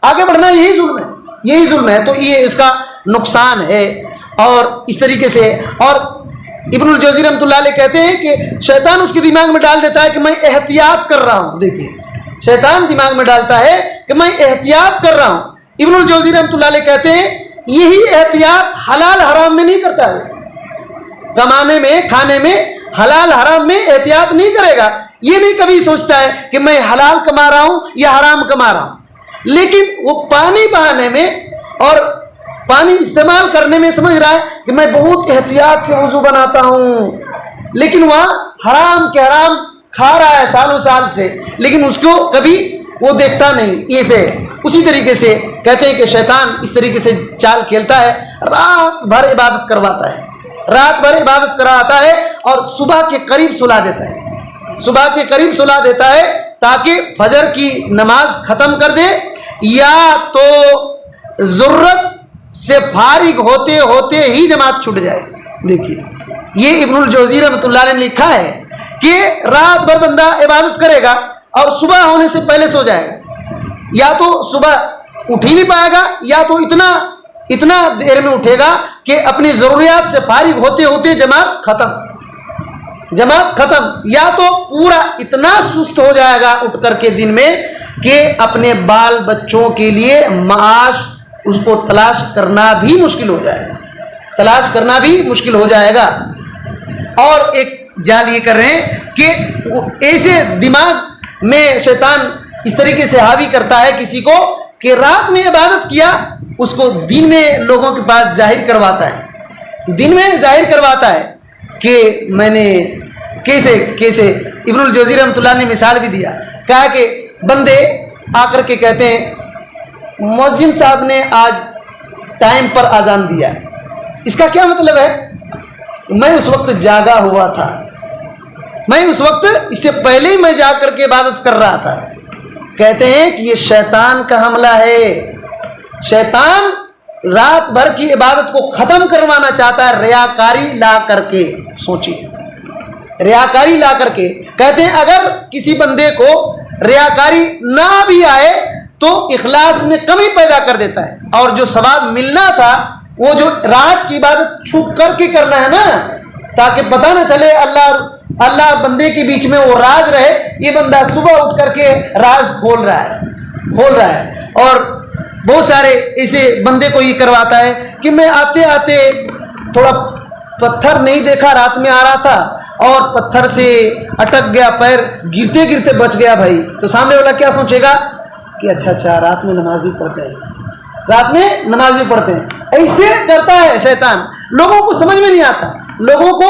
آگے بڑھنا یہی ظلم ہے, تو یہ اس کا نقصان ہے. اور اس طریقے سے, اور ابن الجوزی رحمۃ اللہ علیہ کہتے ہیں کہ شیطان اس کے دماغ میں ڈال دیتا ہے کہ میں احتیاط کر رہا ہوں. دیکھیے شیطان دماغ میں ڈالتا ہے کہ میں احتیاط کر رہا ہوں. ابن الجوزی رحمۃ اللہ علیہ کہتے ہیں یہی احتیاط حلال حرام میں نہیں کرتا ہے, کمانے میں کھانے میں حلال حرام میں احتیاط نہیں کرے گا. یہ نہیں کبھی سوچتا ہے کہ میں حلال کما رہا ہوں یا حرام کما رہا ہوں, لیکن وہ پانی بہانے میں اور پانی استعمال کرنے میں سمجھ رہا ہے کہ میں بہت احتیاط سے وضو بناتا ہوں, لیکن وہاں حرام کے حرام کھا رہا ہے سالوں سال سے, لیکن اس کو کبھی وہ دیکھتا نہیں. یہ سے اسی طریقے سے کہتے ہیں کہ شیطان اس طریقے سے چال کھیلتا ہے, رات بھر عبادت کرواتا ہے, رات بھر عبادت کراتا ہے اور صبح کے قریب سلا دیتا ہے, صبح کے قریب سلا دیتا ہے تاکہ فجر کی نماز ختم کر دے, یا تو ضرورت سے فارغ ہوتے ہوتے ہی جماعت چھوٹ جائے. دیکھیے یہ ابن الجوزی رحمۃ اللہ علیہ نے لکھا ہے کہ رات بھر بندہ عبادت کرے گا اور صبح ہونے سے پہلے سو جائے گا, یا تو صبح اٹھ ہی نہیں پائے گا, یا تو اتنا دیر میں اٹھے گا کہ اپنی ضروریات سے فارغ ہوتے ہوتے جماعت ختم, یا تو پورا اتنا سست ہو جائے گا اٹھ کر کے دن میں کہ اپنے بال بچوں کے لیے معاش اس کو تلاش کرنا بھی مشکل ہو جائے گا. اور ایک جال یہ کر رہے ہیں کہ ایسے دماغ میں شیطان اس طریقے سے حاوی کرتا ہے کسی کو کہ رات میں عبادت کیا, اس کو دن میں لوگوں کے پاس ظاہر کرواتا ہے کہ میں نے کیسے ابن الجوزی رحمۃ اللہ نے مثال بھی دیا, کہا کہ بندے آ کر کے کہتے ہیں مؤذن صاحب نے آج ٹائم پر اذان دیا, اس کا کیا مطلب ہے؟ میں اس وقت جاگا ہوا تھا, میں اس وقت اس سے پہلے ہی میں جا کر کے عبادت کر رہا تھا. کہتے ہیں کہ یہ شیطان کا حملہ ہے. شیطان رات بھر کی عبادت کو ختم کروانا چاہتا ہے ریاکاری لا کر کے. سوچیے, ریاکاری لا کر کے. کہتے ہیں اگر کسی بندے کو ریاکاری نہ بھی آئے تو اخلاص میں کمی پیدا کر دیتا ہے, اور جو ثواب ملنا تھا وہ جو رات کی عبادت چھپ کر کے کرنا ہے نا, تاکہ پتہ نہ چلے اللہ بندے کے بیچ میں وہ راز رہے, یہ بندہ صبح اٹھ کر کے راز کھول رہا ہے. اور بہت سارے ایسے بندے کو یہ کرواتا ہے کہ میں آتے آتے تھوڑا پتھر نہیں دیکھا, رات میں آ رہا تھا اور پتھر سے اٹک گیا, پیر گرتے گرتے بچ گیا بھائی. تو سامنے والا کیا سوچے گا کہ اچھا رات میں نماز بھی پڑھتے ہیں. ایسے کرتا ہے شیطان, لوگوں کو سمجھ میں نہیں آتا, لوگوں کو